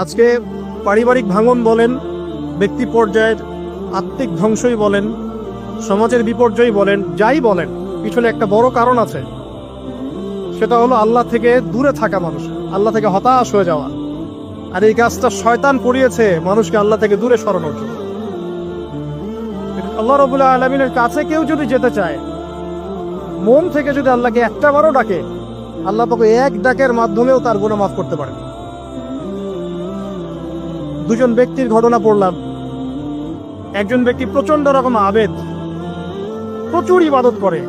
আজকে পারিবারিক ভাঙন বলেন, ব্যক্তি পর্যায়ের আত্মিক ধ্বংসই বলেন, সমাজের বিপর্যয় বলেন, যাই বলেন, পিছনে একটা বড় কারণ আছে। সেটা হলো আল্লাহ থেকে দূরে থাকা মানুষ, আল্লাহ থেকে হতাশ হয়ে যাওয়া। আর এই কাজটা শয়তান করিয়েছে মানুষকে আল্লাহ থেকে দূরে সরানোর জন্য। আল্লাহ রাব্বুল আলামিনের কাছে কেউ যদি যেতে চায়, মন থেকে যদি আল্লাহকে একটা বারও ডাকে, আল্লাহ পাক এক ডাকের মাধ্যমেও তার গুনাহ মাফ করতে পারেন। দুজন ব্যক্তির ঘটনা পড়লাম। একজন ব্যক্তি প্রচন্ড রকম আবেদ, প্রচুর ইবাদত করে।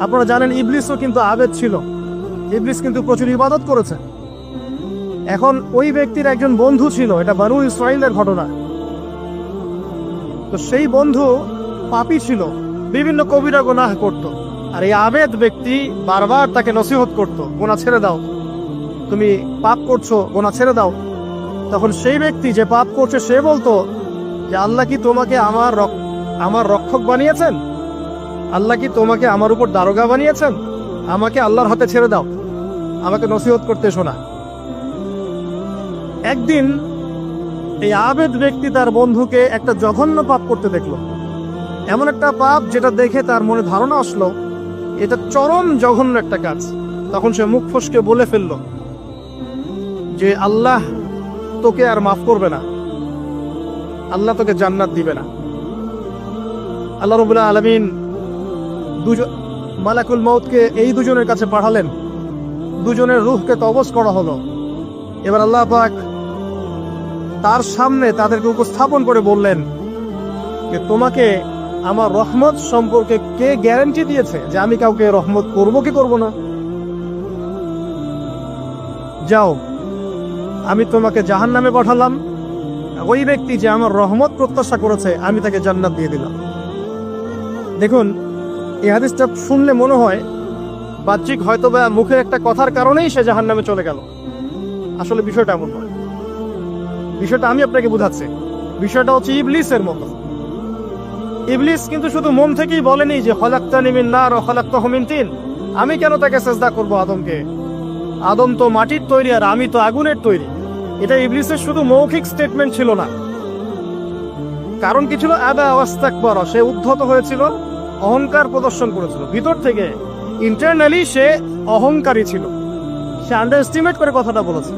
আপনারা জানেন ইবলিসও কিন্তু আবেদ ছিল, ইবলিস কিন্তু প্রচুর ইবাদত করেছে। এখন ওই ব্যক্তির একজন বন্ধু ছিল, এটা বনু ইসরাইলের ঘটনা। তো সেই বন্ধু পাপী ছিল, বিভিন্ন কবিরা গুনাহ করত। আর এই আবেদ ব্যক্তি বারবার তাকে নসিহত করত, গুনাহ ছেড়ে দাও, তুমি পাপ করছো, গুনাহ ছেড়ে দাও। তখন সেই ব্যক্তি যে পাপ করছে সে বলতো যে আল্লাহ কি তোমাকে আমার রক্ষক বানিয়েছেন? আল্লাহ কি তোমাকে আমার উপর দারোগা বানিয়েছেন? আমাকে আল্লাহর হাতে ছেড়ে দাও, আমাকে নসিহত করতে শোনা। একদিন এই আবেদ ব্যক্তি তার বন্ধুকে একটা জঘন্য পাপ করতে দেখলো, এমন একটা পাপ যেটা দেখে তার মনে ধারণা আসলো এটা চরম জঘন্য একটা কাজ। তখন সে মুখ ফসকে বলে ফেললো যে আল্লাহ তোকে আর মাফ করবে না, আল্লাহ তোকে জান্নাত দিবে না। আল্লাহ রাব্বুল আলামিন মালাকুল মউতকে এই দুজনের কাছে পাঠালেন, দুজনের রূহকে কবজ করা হলো। এবার আল্লাহ পাক তার সামনে তাদেরকে উপস্থাপন করে বললেন যে তোমাকে আমার রহমত সম্পর্কে কে গ্যারান্টি দিয়েছে যে আমি কাউকে রহমত করব কি করব না? যাও, আমি তোমাকে জাহান্নামে পাঠালাম, ওই ব্যক্তি যে আমার রহমত প্রত্যাশা করেছে আমি তাকে জান্নাত দিয়ে দিলাম। দেখুন, এই হাদিসটা শুনলে মনে হয় বাহ্যিক হয়তো বা মুখের একটা কথার কারণেই সে জাহান্নামে চলে গেল। আসলে বিষয়টা এমন নয়। বিষয়টা আমি আপনাকে বুঝাচ্ছি। বিষয়টা হচ্ছে ইবলিসের মতো। ইবলিস কিন্তু শুধু মন থেকেই বলেনি যে খলাকতানি মিন নার ওয়া খলাকতাহু মিন তিন, আমি কেন তাকে সিজদা করব আদমকে? আদম তো মাটির তৈরি আর আমি তো আগুনের তৈরি। এটা ইবলিসের শুধু মৌখিক স্টেটমেন্ট ছিল না, কারণ কি ছিল? আবা ওয়াস্তাকবারা, সে উদ্ধত হয়েছিল, অহংকার প্রদর্শন করেছিল। ভিতর থেকে ইন্টারনালি সে অহংকারী ছিল, সে আন্ডারএস্টিমেট করে কথাটা বলেছে,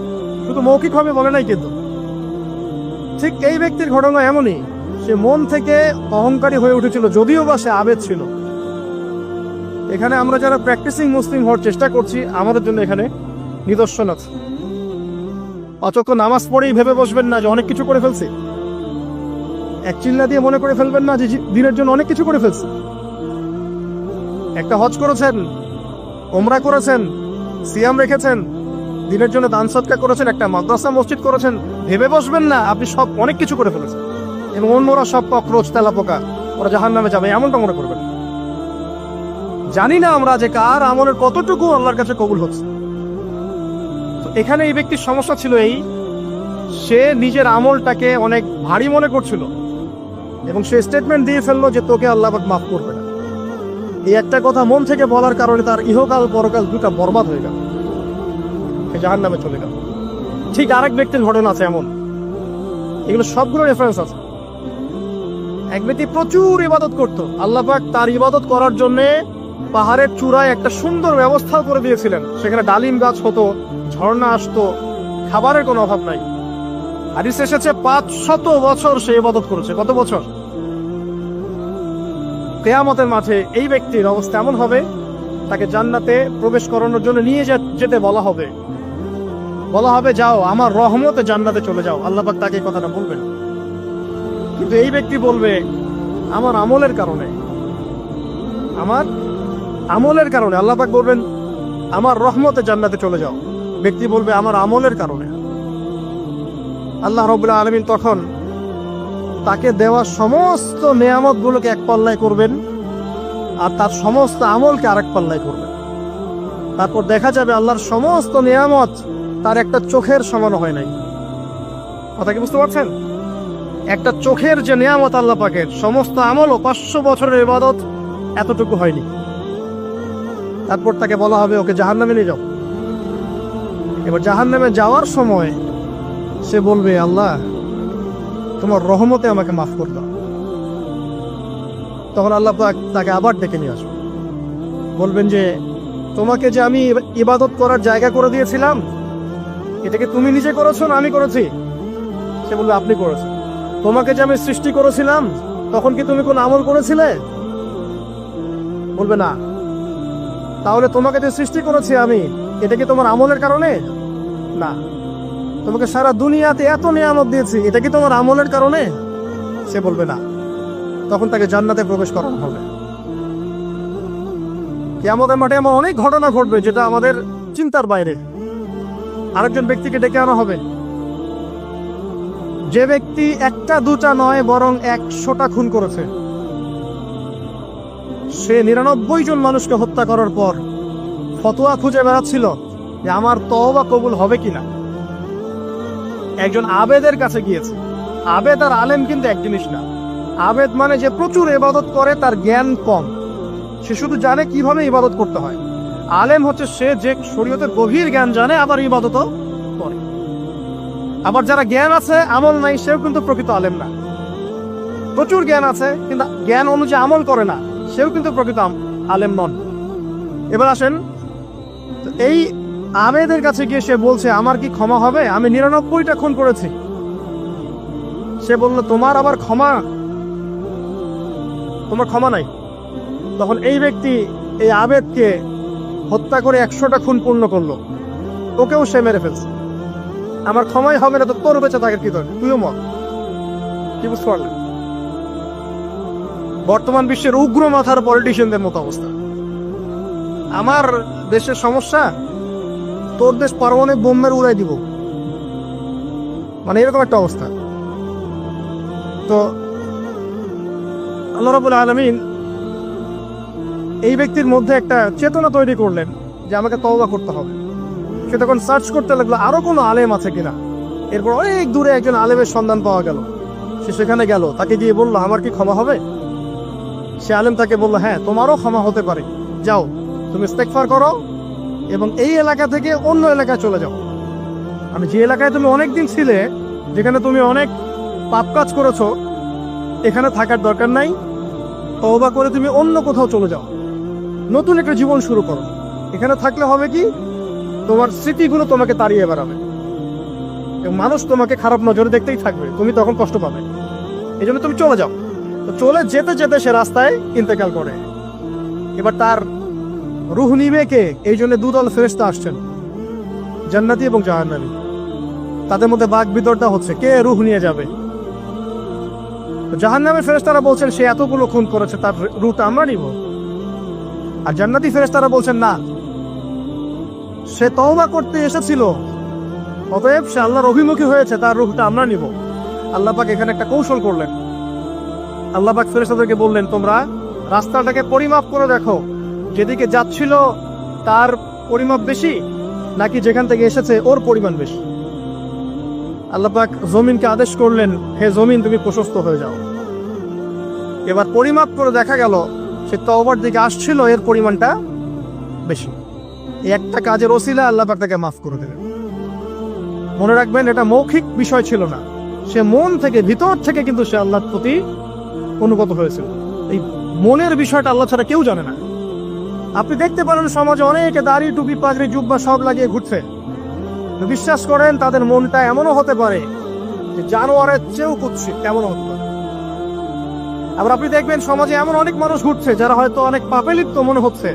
শুধু মৌখিকভাবে বলে নাই। কিন্তু ঠিক এই ব্যক্তির ঘটনা এমনই, সে মন থেকে অহংকারী হয়ে উঠেছিল, যদিও বা সে আবেদ ছিল। এখানে আমরা যারা প্র্যাকটিসিং মুসলিম হওয়ার চেষ্টা করছি, আমাদের জন্য এখানে নিদর্শন আছে। অচক্ষ নামাজ পড়েই ভেবে বসবেন না যে অনেক কিছু করে ফেলছি, এক চিল্লা দিয়ে মনে করে ফেলবেন না যে দিনের জন্য অনেক কিছু করে ফেলছি। একটা হজ করেছেন, ওমরা করেছেন, সিয়াম রেখেছেন, দিনের জন্য দান সদকা করেছেন, একটা মাদ্রাসা মসজিদ করেছেন, ভেবে বসবেন না আপনি সব অনেক কিছু করে ফেলেছেন এবং অন্যরা সব ককরোচ তেলাপোকা, ওরা জাহান্নামে যাবে, এমনটা মনে করবেন। জানি না আমরা যে কার আমলের কতটুকু আল্লাহর কাছে কবুল হচ্ছে। তো এখানে এই ব্যক্তির সমস্যা ছিল এই, সে নিজের আমলটাকে অনেক ভারী মনে করছিল এবং সে স্টেটমেন্ট দিয়ে ফেললো যে তোকে আল্লাহ পাক মাফ করবে না। এই একটা কথা মন থেকে বলার কারণে তার ইহকাল পরকাল দুটা বরবাদ হয়ে গেল, সে জাহান্নামে চলে গেল। ঠিক আরেক ব্যক্তির ঘটনা আছে এমন, এগুলো সবগুলো রেফারেন্স আছে। এক ব্যক্তি প্রচুর ইবাদত করত, আল্লাহ পাক তার ইবাদত করার জন্য পাহাড়ের চূড়ায় একটা সুন্দর ব্যবস্থা করে দিয়েছিলেন। সেখানে ডালিম গাছ হতো, ঝর্ণা আসতো, খাবারের কোনো অভাব নাই। হাদিস এসেছে 500 বছর সে ইবাদত করেছে। কত বছর? কিয়ামতের মাঠে এই ব্যক্তির অবস্থা এমন হবে, তাকে জান্নাতে প্রবেশ করানোর জন্য নিয়ে যেতে বলা হবে যাও আমার রহমতে জান্নাতে চলে যাও। আল্লাহ পাক তাকে কথাটা বলবেন, কিন্তু এই ব্যক্তি বলবে আমার আমলের কারণে আল্লাহ পাক বলবেন আমার রহমতে জান্নাতে চলে যাও। ব্যক্তি বলবে আমার আমলের কারণে। আল্লাহ রাব্বুল আলামিন তখন তাকে দেওয়া সমস্ত নেয়ামত গুলোকে এক পাল্লায় করবেন আর তার সমস্ত আমলকে আরেক পাল্লায় করবেন। তারপর দেখা যাবে আল্লাহর সমস্ত নেয়ামত তার একটা চোখের সমান হয় নাই। কথা কি বুঝতে পারছেন? একটা চোখের যে নেয়ামত আল্লাহ পাকের, সমস্ত আমল ও 500 বছরের ইবাদত এতটুকু হয়নি। তারপর তাকে বলা হবে ওকে জাহান্নামে নিয়ে যাও। এবার জাহান্নামে যাওয়ার সময় সে বলবে, আল্লাহ তোমার রহমতে আমাকে মাফ করে দাও। তখন আল্লাহ পাক তাকে আবার ডেকে নিয়ে আসবে, বলবেন যে তোমাকে যে আমি ইবাদত করার জায়গা করে দিয়েছিলাম, এটাকে তুমি নিজে করেছো না আমি করেছি? সে বলবে, আপনি করেছেন। তোমাকে যে আমি সৃষ্টি করেছিলাম, তখন কি তুমি কোন আমল করেছিলে? বলবে না। তাহলে তোমাকে যে সৃষ্টি করেছি আমি, এটা কি তোমার আমলের কারণে? না। তোমাকে সারা দুনিয়াতে এত নিয়ামত দিয়েছি, এটা কি তোমার আমলের কারণে? সে বলবে না। তখন তাকে জান্নাতে প্রবেশ করানো হবে। কিয়ামতের মাঠে এমন অনেক ঘটনা ঘটবে যেটা আমাদের চিন্তার বাইরে। আরেকজন ব্যক্তিকে ডেকে আনা হবে, যে ব্যক্তি একটা দুটা নয় বরং 100টা খুন করেছে। সে 99 জন মানুষকে হত্যা করার পর ফতোয়া খুঁজে বেড়াচ্ছিল যে আমার তওবা কবুল হবে কিনা। একজন আবেদের কাছে গিয়েছে। আবেদ আর আলেম কিন্তু এক জিনিস না। আবেদ মানে যে প্রচুর ইবাদত করে, তার জ্ঞান কম, সে শুধু জানে কিভাবে ইবাদত করতে হয়। আলেম হচ্ছে সে যে শরীয়তের গভীর জ্ঞান জানে, আবার ইবাদতও করে। আবার যারা জ্ঞান আছে আমল নাই, সেও কিন্তু প্রকৃত আলেম না। প্রচুর জ্ঞান আছে কিন্তু জ্ঞান অনুযায়ী আমল করে না, সেও কিন্তু প্রকৃত আলেম নন। এবার আসেন, এই আবেদের কাছে গিয়ে সে বলছে, আমার কি ক্ষমা হবে? আমি 99টা খুন করেছি। সে বলল, তোমার আবার ক্ষমা? তোমার ক্ষমা নাই। তখন এই ব্যক্তি এই আবেদকে হত্যা করে 100টা খুন পূর্ণ করলো, ওকেও সে মেরে ফেলছে। আমার ক্ষমাই হবে না, তো তোর বেঁচে থাকে কি দরকার, তুইও মর। কি বুঝতে পারলেন? বর্তমান বিশ্বের উগ্র মাথার পলিটিশিয়ানদের মতো অবস্থা। আমার দেশের সমস্যা, তোর দেশ পারমাণবিক বোম্বের উড়াই দিব, মানে এরকম একটা অবস্থা। তো আল্লাহ রাব্বুল আলামিন এই ব্যক্তির মধ্যে একটা চেতনা তৈরি করলেন যে আমাকে তওবা করতে হবে। সে তখন সার্চ করতে লাগলো আরো কোনো আলেম আছে কিনা। এরপর অনেক দূরে একজন আলেমের সন্ধান পাওয়া গেল। সে সেখানে গেল, তাকে গিয়ে বলল, আমার কি ক্ষমা হবে? সে আলেম তাকে বলল, হ্যাঁ তোমারও ক্ষমা হতে পারে, যাও তুমি ইস্তেগফার করো এবং এই এলাকা থেকে অন্য এলাকায় চলে যাও। আমি যে এলাকায় তুমি অনেকদিন ছিলে, যেখানে তুমি অনেক পাপ কাজ করেছো, এখানে থাকার দরকার নাই। তওবা করে তুমি অন্য কোথাও চলে যাও, নতুন একটা জীবন শুরু করো। এখানে থাকলে হবে কি, তোমার স্মৃতিগুলো তোমাকে তাড়িয়ে বেড়াবে এবং মানুষ তোমাকে খারাপ নজরে দেখতেই থাকবে, তুমি তখন কষ্ট পাবে। এই জন্য তুমি চলে যাও। তো চলে যেতে যেতে সে রাস্তায় ইন্তেকাল করে। এবার তার রূহ নিবে কে? এই জন্য দুদল ফেরেশতা আসছেন, জান্নাতি এবং জাহান্নামী। তাদের মধ্যে বাক বিতর্কটা হচ্ছে কে রূহ নিয়ে যাবে। জাহান্নামের ফেরেশতারা বলছেন সে এতগুলো খুন করেছে, তার রূহটা আমরা নিব। আর জান্নাতি ফেরেশতারা বলছেন না, সে তওবা করতে এসেছিল, অতএব সে আল্লাহর অভিমুখী হয়েছে, তার রূহটা আমরা নিব। আল্লাহ পাক এখানে একটা কৌশল করলেন। আল্লাহ পাক ফেরেশতাদেরকে বললেন, তোমরা রাস্তাটাকে পরিমাপ করে দেখো, যেদিকে যাচ্ছিল তার পরিমাপ বেশি নাকি যেখান থেকে এসেছে ওর পরিমাণ বেশি। আল্লাহ পাক জমিনকে আদেশ করলেন, হে জমিন তুমি প্রশস্ত হয়ে যাও। এবার পরিমাপ করে দেখা গেল সে তওবার দিকে আসছিল, এর পরিমাণটা বেশি। এই একটা কাজের ওসিলা আল্লাহ পাক তাকে মাফ করে দেবেন। মনে রাখবেন, এটা মৌখিক বিষয় ছিল না, সে মন থেকে ভিতর থেকে কিন্তু সে আল্লাহর প্রতি অনুগত হয়েছিল। এই মনের বিষয়টা আল্লাহ ছাড়া কেউ জানে না। আপনি দেখতে পারেন সমাজে অনেকে দাড়ি টুপি পাগড়ি জুব্বা সব লাগিয়ে ঘুরছে, বিশ্বাস করেন তাদের মনটা এমনও হতে পারে যে জানোয়ারের চেয়েও কুৎসিত, এমনও হতে পারে। আবার আপনি দেখবেন সমাজে এমন অনেক মানুষ ঘুরছে যারা হয়তো অনেক পাপে লিপ্ত মনে হচ্ছে,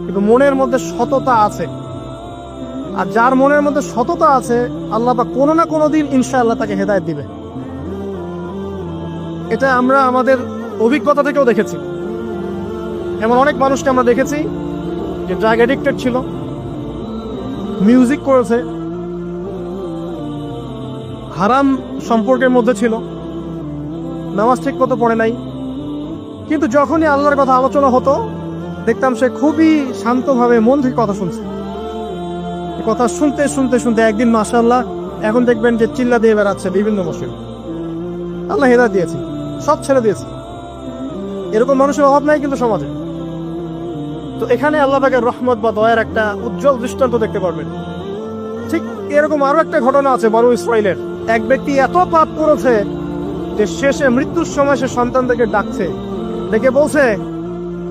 কিন্তু মনের মধ্যে সততা আছে। আর যার মনের মধ্যে সততা আছে, আল্লাহ পাক কোনো না কোনো দিন ইনশাআল্লাহ তাকে হেদায়েত দিবে। এটা আমরা আমাদের অভিজ্ঞতা থেকেও দেখেছি। এমন অনেক মানুষকে আমরা দেখেছি যে ড্রাগ অ্যাডিক্টেড ছিল, মিউজিক করেছে, হারাম সম্পর্কের মধ্যে ছিল, নামাজ ঠিক মতো পড়ে নাই, কিন্তু যখনই আল্লাহর কথা আলোচনা হতো দেখতাম সে খুবই শান্তভাবে মন থেকে কথা শুনছে। এই কথা শুনতে শুনতে শুনতে একদিন মাশাআল্লাহ এখন দেখবেন যে চিল্লা দিয়ে বেড়াচ্ছে বিভিন্ন মসজিদে। আল্লাহ হেদায়েত দিয়েছে, সব ছেড়ে দিয়েছে। এরকম মানুষের অভাব নাই কিন্তু সমাজে। তো এখানে আল্লাহ পাকের রহমত বা দয়ার একটা উজ্জ্বল দৃষ্টান্ত দেখতে পারবেন। ঠিক এরকম আরো একটা ঘটনা আছে বনু ইসরাইলের। এক ব্যক্তি এত পাপ করেছে যে শেষে মৃত্যুর সময় সে সন্তানদেরকে ডাকছে, ডেকে বলছে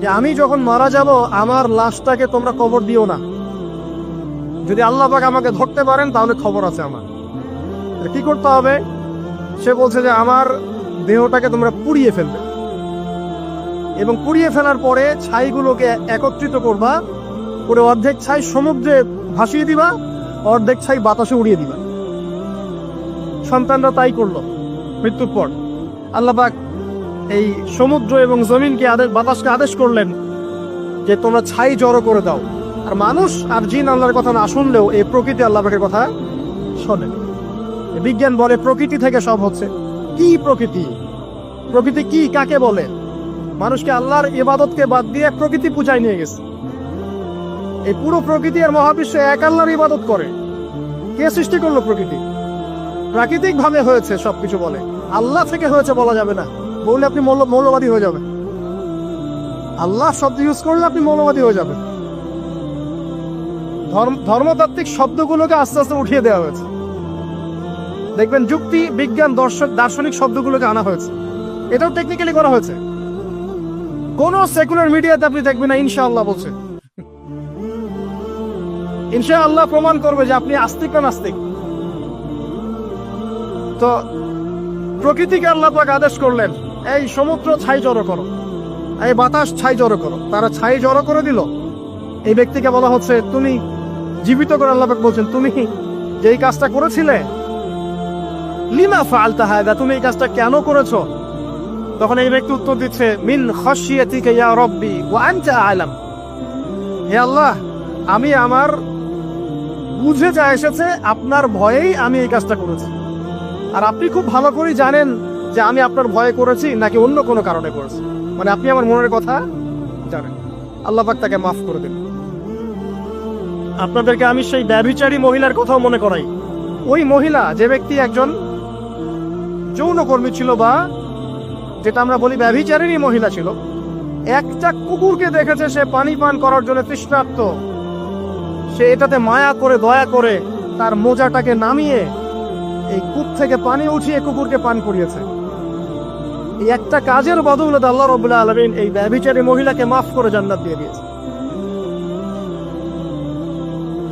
যে আমি যখন মারা যাব আমার লাশটাকে তোমরা কবর দিও না, যদি আল্লাহ পাক আমাকে ধরতে পারেন তাহলে খবর আছে আমার। কি করতে হবে? সে বলছে যে আমার দেহটাকে তোমরা পুড়িয়ে ফেলবে এবং পুড়িয়ে ফেলার পরে ছাইগুলোকে একত্রিত করবা, করে অর্ধেক ছাই সমুদ্রে ভাসিয়ে দিবা, অর্ধেক ছাই বাতাসে উড়িয়ে দিবা। সন্তানরা তাই করলো। মৃত্যুর পর আল্লাহ পাক এই সমুদ্র এবং জমিনকে বাতাসকে আদেশ করলেন যে তোমরা ছাই জড়ো করে দাও। আর মানুষ আর জিন আল্লাহর কথা না শুনলেও এই প্রকৃতি আল্লাহ পাকের কথা শোনে। বিজ্ঞান বলে প্রকৃতি থেকে সব হচ্ছে। কি প্রকৃতি? প্রকৃতি কি, কাকে বলে? মানুষকে আল্লাহর ইবাদতকে বাদ দিয়ে প্রকৃতি পূজায় নিয়ে গেছে। এই পুরো প্রকৃতি আর মহাবিশ্বে এক আল্লাহর ইবাদত করে। কে সৃষ্টি করলো প্রকৃতি? প্রাকৃতিক ভাবে হয়েছে সবকিছু বলে, আল্লাহ থেকে হয়েছে বলা যাবে না। বললে আপনি মৌলবাদী হয়ে যাবেন। আল্লাহ শব্দ ইউজ করলে আপনি মৌলবাদী হয়ে যাবেন। ধর্মতাত্ত্বিক শব্দগুলোকে আস্তে আস্তে উঠিয়ে দেওয়া হয়েছে। দেখবেন যুক্তি, বিজ্ঞান, দার্শনিক শব্দগুলোকে আনা হয়েছে। এটাও টেকনিক্যালি করা হয়েছে। কোন সেকুলার মিডিয়াতে আপনি দেখবেন না ইনশাআল্লাহ বলছে। ইনশাআল্লাহ প্রমাণ করবে যে আপনি আস্তিক না নাস্তিক। তো প্রকৃতিকে আল্লাহ পাক আদেশ করলেন এই সমুদ্র ছাই জড়ো করো, এই বাতাস ছাই জড়ো করো। তারা ছাই জড়ো করে দিল। এই ব্যক্তিকে বলা হচ্ছে তুমি জীবিত করে আল্লাহ পাক বলছেন তুমি যেই কাজটা করেছিলে, লিমা ফাআলতা হাযা, তুমি এই কাজটা কেন করেছো? তখন এই ব্যক্তি উত্তর দিচ্ছে মিন খাশিয়াতিকা ইয়া রাব্বি ওয়া আনতা আ'লাম। হে আল্লাহ, আমি আমার বুঝে যা এসেছে আপনার ভয়েই আমি এই কাজটা করেছি, আর আপনি খুব ভালো করে জানেন যে আমি আপনার ভয়ে করেছি নাকি অন্য কোনো কারণে করেছি। মানে আপনি আমার মনের কথা জানেন। আল্লাহ পাক তাকে মাফ করে দিন। আপনাদেরকে আমি সেই ব্যভিচারী মহিলার কথাও মনে করাই। ওই মহিলা, যে ব্যক্তি একজন যৌনকর্মী ছিল, বা যেটা আমরা বলি ব্যভিচারী মহিলা ছিল, একটা কুকুরকে দেখেছে সে পানি পান করার জন্য তৃষ্ণার্ত। সে এটাতে মায়া করে, দয়া করে তার মোজাটাকে নামিয়ে এই কূপ থেকে পানি উঠিয়ে কুকুরকে পান করিয়েছে। এই একটা কাজের বদৌলতে আল্লাহ রাব্বুল আলামিন এই ব্যভিচারী মহিলাকে মাফ করে জান্নাত দিয়ে দিয়েছে।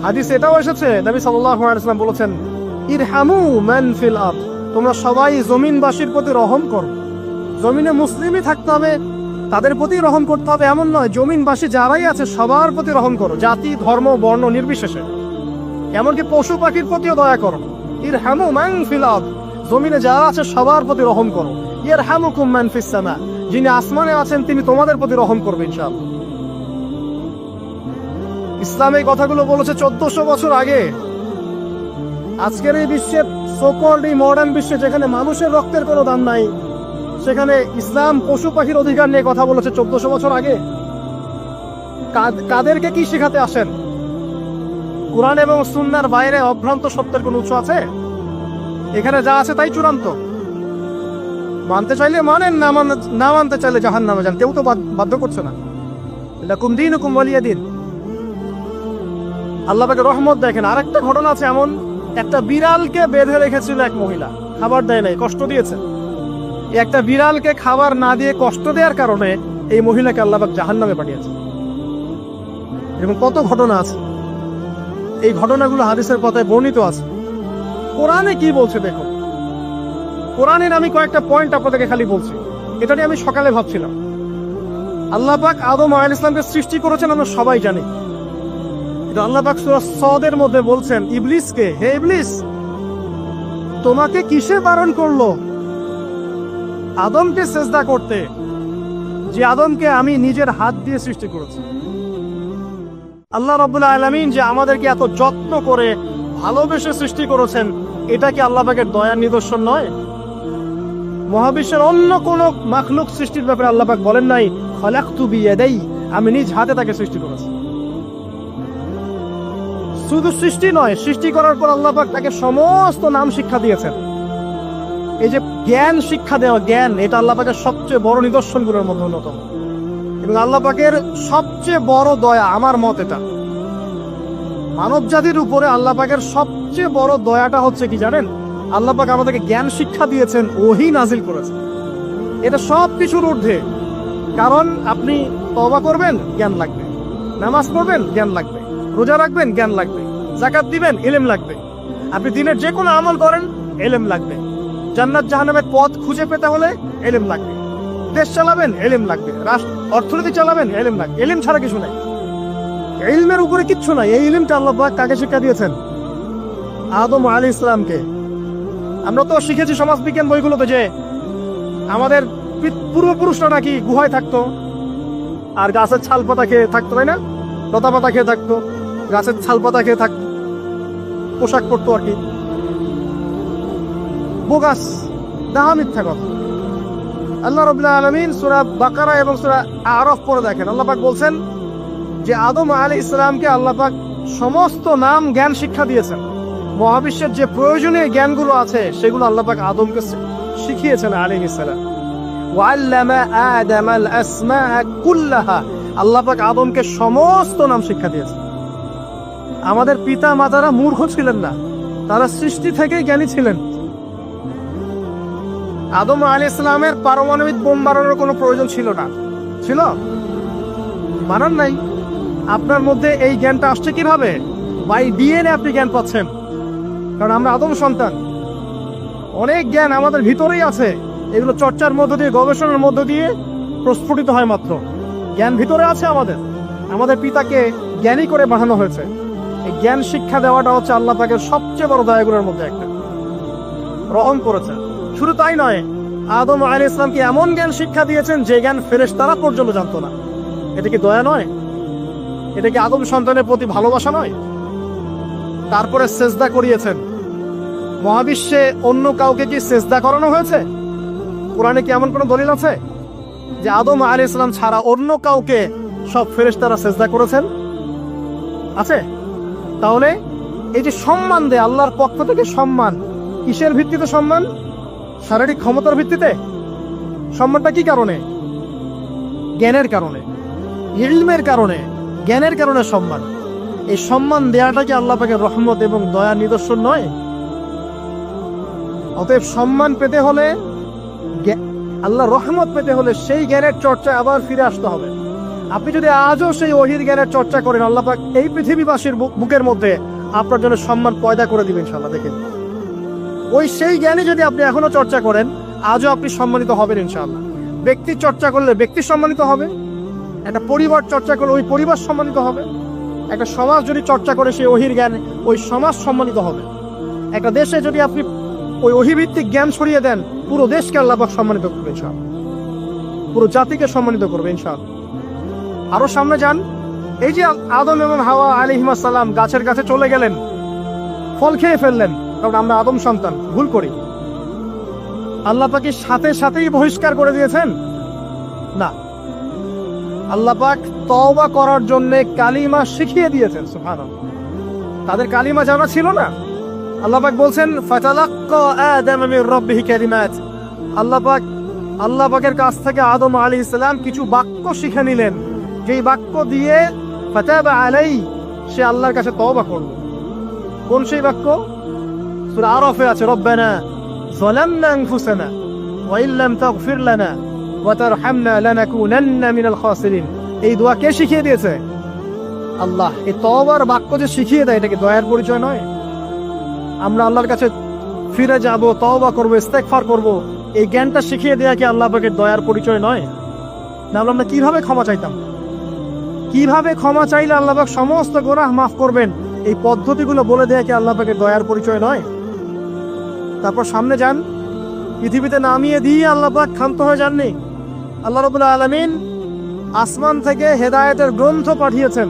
হাদিস এটাও এসেছে, নবী সাল্লাল্লাহু আলাইহি ওয়াসাল্লাম বলেছেন ইরহামু মান ফিল আরদ, তোমরা সবাই জমিনবাসীর প্রতি রহম করো। জমিনে মুসলিমই থাকতে হবে, তাদের প্রতি রহম করতে হবে এমন নয়, জমিনবাসী যারাই আছে সবার প্রতি রহম করো, জাতি ধর্ম বর্ণ নির্বিশেষে। এমনকি পশু পাখির প্রতিও দয়া করো। ইরহামু মান ফিল আরদ, জমিনে যারা আছে সবার প্রতি রহম করো। ইয়ারহামুকুম মান ফিস সামা, যিনি আসমানে আছেন তিনি তোমাদের প্রতি রহম করবেন ইনশাআল্লাহ। ইসলাম এই কথাগুলো বলেছে 1400 বছর আগে। আজকের এই বিশ্বের সো-কল্ড এই মডার্ন বিশ্বে যেখানে মানুষের রক্তের কোনো দাম নাই, সেখানে ইসলাম পশু পাখির অধিকার নিয়ে কথা বলেছে 1400 বছর আগে। কাদেরকে কি শেখাতে আসেন? কুরআন এবং সুন্নাহর বাইরে অভ্রান্ত সত্যের কোন উৎস আছে? এখানে যা আছে তাই চূড়ান্ত। মানতে চাইলে মানেন, না মানতে চাইলে জাহান্নামে যান। কেউ তো বাধ্য করছে না। লাকুম দীনুকুম ওয়ালিয়া দিন। আল্লাহ পাকের রহমত দেখেন। আরেকটা ঘটনা আছে এমন, একটা বিড়ালকে বেঁধে রেখেছিল এক মহিলা, খাবার দেয় নাই, কষ্ট দিয়েছে। একটা বিড়ালকে খাবার না দিয়ে কষ্ট দেওয়ার কারণে এই মহিলাকে আল্লাহ পাক জাহান্নামে পাঠিয়েছে। এবং কত ঘটনা আছে, এই ঘটনাগুলো হাদিসের পাতায় বর্ণিত আছে। কোরআনে কি বলছে দেখো। কোরআনের আমি কয়েকটা পয়েন্ট আপনাদেরকে খালি বলছি, এটা নিয়ে আমি সকালে ভাবছিলাম। আল্লাহ পাক আদম আলাইহিস সালামকে সৃষ্টি করেছেন আমরা সবাই জানি। আল্লাহ পাক সূরা সদের মধ্যে বলছেন ইবলিসকে, হে ইবলিস, তোমাকে কিসে বারণ করলো আদমকে সিজদা করতে, যে আদমকে আমি নিজের হাত দিয়ে সৃষ্টি করেছি। আল্লাহ রাব্বুল আলামিন যে আমাদেরকে এত যত্ন করে ভালোবেসে সৃষ্টি করেছেন, এটা কি আল্লাহ পাকের দয়ার নিদর্শন নয়? মহাবিশ্বের অন্য কোন মাখলুক সৃষ্টির ব্যাপারে আল্লাহ পাক বলেন নাই খালাকতু বিয়াদাই, আমি নিজ হাতে তাকে সৃষ্টি করেছি। শুধু সৃষ্টি নয়, সৃষ্টি করার পর আল্লাহ পাক তাকে সমস্ত নাম শিক্ষা দিয়েছেন। এই যে জ্ঞান শিক্ষা দেওয়া, জ্ঞান, এটা আল্লাহ পাকের সবচেয়ে বড় নিদর্শনগুলোর মধ্যে অন্যতম। এবং আল্লাহ পাকের সবচেয়ে বড় দয়া, আমার মত এটা, মানব জাতির উপরে আল্লাহ পাকের সবচেয়ে বড় দয়াটা হচ্ছে কি জানেন? আল্লাহ পাক আমাদেরকে জ্ঞান শিক্ষা দিয়েছেন, ওহী নাজিল করেছেন। এটা সব কিছুর ঊর্ধ্বে। কারণ আপনি তওবা করবেন, জ্ঞান লাগবে। নামাজ পড়বেন, জ্ঞান লাগবে। রোজা রাখবেন, জ্ঞান লাগবে। যাকাত দিবেন, ইলম লাগবে। আপনি দিনের যে কোনো আমল করেন, ইলম লাগবে। জান্নাত জাহান্নামের পথ খুঁজে পেতে হলে ইলম লাগবে। দেশ চালাবেন, ইলম লাগবে। অর্থনীতি চালাবেন, ইলম লাগবে। ইলম ছাড়া কিছু নাই। ইলমের উপরে কিচ্ছু নাই। এই ইলমটা আল্লাহ পাক কাকে শিক্ষা দিয়েছেন? আদম আলাইহিস সালামকে। আমরা তো শিখেছি সমাজবিজ্ঞান বইগুলোতে যে আমাদের পূর্বপুরুষরা নাকি গুহায় থাকতো আর গাছের ছাল পাতা খেয়ে থাকতো, তাই না? লতা পাতা খেয়ে থাকতো, গাছের ছাল পাতা খেয়ে থাকতো, পোশাক পরতো আর কি। বোগাস, ডাহা, মিথ্যা কথা। আল্লাহ রাব্বুল আলামিন সূরা বাকারা এবং সূরা আরাফ পড়ে দেখেন, আল্লাহ পাক বলছেন যে আদম আলাইহিস সালামকে আল্লাহ পাক সমস্ত নাম জ্ঞান শিক্ষা দিয়েছেন। মহাবিশ্বের যে প্রয়োজনীয় জ্ঞানগুলো আছে সেগুলো আল্লাহ পাক আদমকে শিখিয়েছেন আলাইহিস সালাম। ওয়াল্লামা আদামাল আসমাআ কুল্লাহা, আল্লাহ পাক আদমকে সমস্ত নাম শিক্ষা দিয়েছেন। আমাদের পিতা মাতারা মূর্খ ছিলেন না, তারা সৃষ্টি থেকেই জ্ঞানী ছিলেন। আদম আলাইহিস সালামের পারমাণবিক বোম বানানোর কোনো প্রয়োজন ছিল না। ছিল? বানান নাই। আপনার মধ্যে এই জ্ঞানটা আসছে কিভাবে? বাই ডিএনএ আপনি জ্ঞান পাচ্ছেন, কারণ আমরা আদম সন্তান। অনেক জ্ঞান আমাদের ভিতরেই আছে, এগুলো চর্চার মধ্য দিয়ে, গবেষণার মধ্য দিয়ে প্রস্ফুটিত হয় মাত্র। জ্ঞান ভিতরে আছে আমাদের। আমাদের পিতাকে জ্ঞানী করে বানানো হয়েছে। এই জ্ঞান শিক্ষা দেওয়াটা হচ্ছে আল্লাহ পাকের সবচেয়ে বড় দয়াগুলোর মধ্যে একটা। রহম করেছেন। শুধু তাই নয়, আদম আলাইহিস সালামকে এমন জ্ঞান শিক্ষা দিয়েছেন যে জ্ঞান ফেরেশতারা পর্যন্ত জানতো না। এটা কি দয়া নয়? এটা কি আদম সন্তানের প্রতি ভালোবাসা নয়? তারপরে সেজদা করিয়েছেন। মহাবিশ্বে অন্য কাউকে কি সেজদা করানো হয়েছে? কোরআনে কি এমন কোন দলিল আছে যে আদম আলাইহিস সালাম ছাড়া অন্য কাউকে সব ফেরেশতারা সেজদা করেছেন? আছে? তাহলে এই যে সম্মান দেয় আল্লাহর পক্ষ থেকে, সম্মান কিসের ভিত্তিতে? সম্মান শারীরিক ক্ষমতার ভিত্তিতে। সম্মানটা কি কারণে? জ্ঞানের কারণে, ইলমের কারণে, জ্ঞানের কারণে সম্মান। এই সম্মান দেয়াটা কি আল্লাহ পাকের রহমত এবং দয়ার নিদর্শন নয়? অতএব সম্মান পেতে হলে, আল্লাহর রহমত পেতে হলে সেই জ্ঞানের চর্চায় আবার ফিরে আসতে হবে। আপনি যদি আজও সেই ওহীর জ্ঞানের চর্চা করেন, আল্লাহ পাক এই পৃথিবীবাসীর বুকের মধ্যে আপনার জন্য সম্মান পয়দা করে দিবেন ইনশাআল্লাহ। দেখেন, ওই সেই জ্ঞানী যদি আপনি এখনো চর্চা করেন, আজও আপনি সম্মানিত হবেন ইনশাআল্লাহ। ব্যক্তি চর্চা করলে ব্যক্তি সম্মানিত হবে, একটা পরিবার চর্চা করলে ওই পরিবার সম্মানিত হবে, একটা সমাজ যদি চর্চা করে সেই ওহীর জ্ঞান, ওই সমাজ সম্মানিত হবে। একটা দেশে যদি আপনি ওই ওহীভিত্তিক জ্ঞান ছড়িয়ে দেন, পুরো দেশকে আল্লাহ পাক সম্মানিত করবে ইনশাআল্লাহ, পুরো জাতিকে সম্মানিত করবে ইনশাআল্লাহ। আরো সামনে যান, এই যে আদম এবং হাওয়া আলাইহিস সালাম গাছের কাছে চলে গেলেন, ফল খেয়ে ফেললেন, কারণ আমরা আদম সন্তান, ভুল করি। আল্লাহ পাক সাথে সাথেই বহিষ্কার করে দিয়েছেন? না, আল্লাহ পাক তওবা করার জন্য কালিমা শিখিয়ে দিয়েছেন। সুবহানাল্লাহ। তাদের কালিমা জানা ছিল না। আল্লাহ পাক বলছেন ফাতালাক্কা আদম মির রাব্বিহি কালিমাত। আল্লাহ পাকের কাছ থেকে আদম আলাইহিস সালাম কিছু বাক্য শিখে নিলেন, যেই বাক্য দিয়ে ফাতাবা আলাইহি, সে আল্লাহর কাছে তওবা করল। কোন সেই বাক্য? সূরা আরাফে আছে, রব্বানা যালামনা আনফুসানা ওয়া ইল্লাম তাগফির লানা ওয়া তারহামনা লানাকুনান্না মিনাল খাসিরিন। এই দোয়া কে শিখিয়ে দিয়েছে? আল্লাহ। এই তওবার বাক্য যে শিখিয়ে দেয়, এটা কি দয়ার পরিচয় নয়? আমরা আল্লাহর কাছে ফিরে যাব, তওবা করব, ইস্তেগফার করব, এই জ্ঞানটা শিখিয়ে দেয়া কি আল্লাহ পাকের দয়ার পরিচয় নয়? না হলে আমরা কিভাবে ক্ষমা চাইতাম? কিভাবে ক্ষমা চাইলে আল্লাহ পাক সমস্ত গুনাহ মাফ করবেন, এই পদ্ধতিগুলো বলে দেয়া কি আল্লাহ পাকের দয়ার পরিচয় নয়? তারপর সামনে যান, পৃথিবীতে নামিয়ে দিয়ে আল্লাহ পাক ক্ষান্ত হয়ে যাননি। আল্লাহ রাব্বুল আলামিন আসমান থেকে হেদায়েতের গ্রন্থ পাঠিয়েছেন,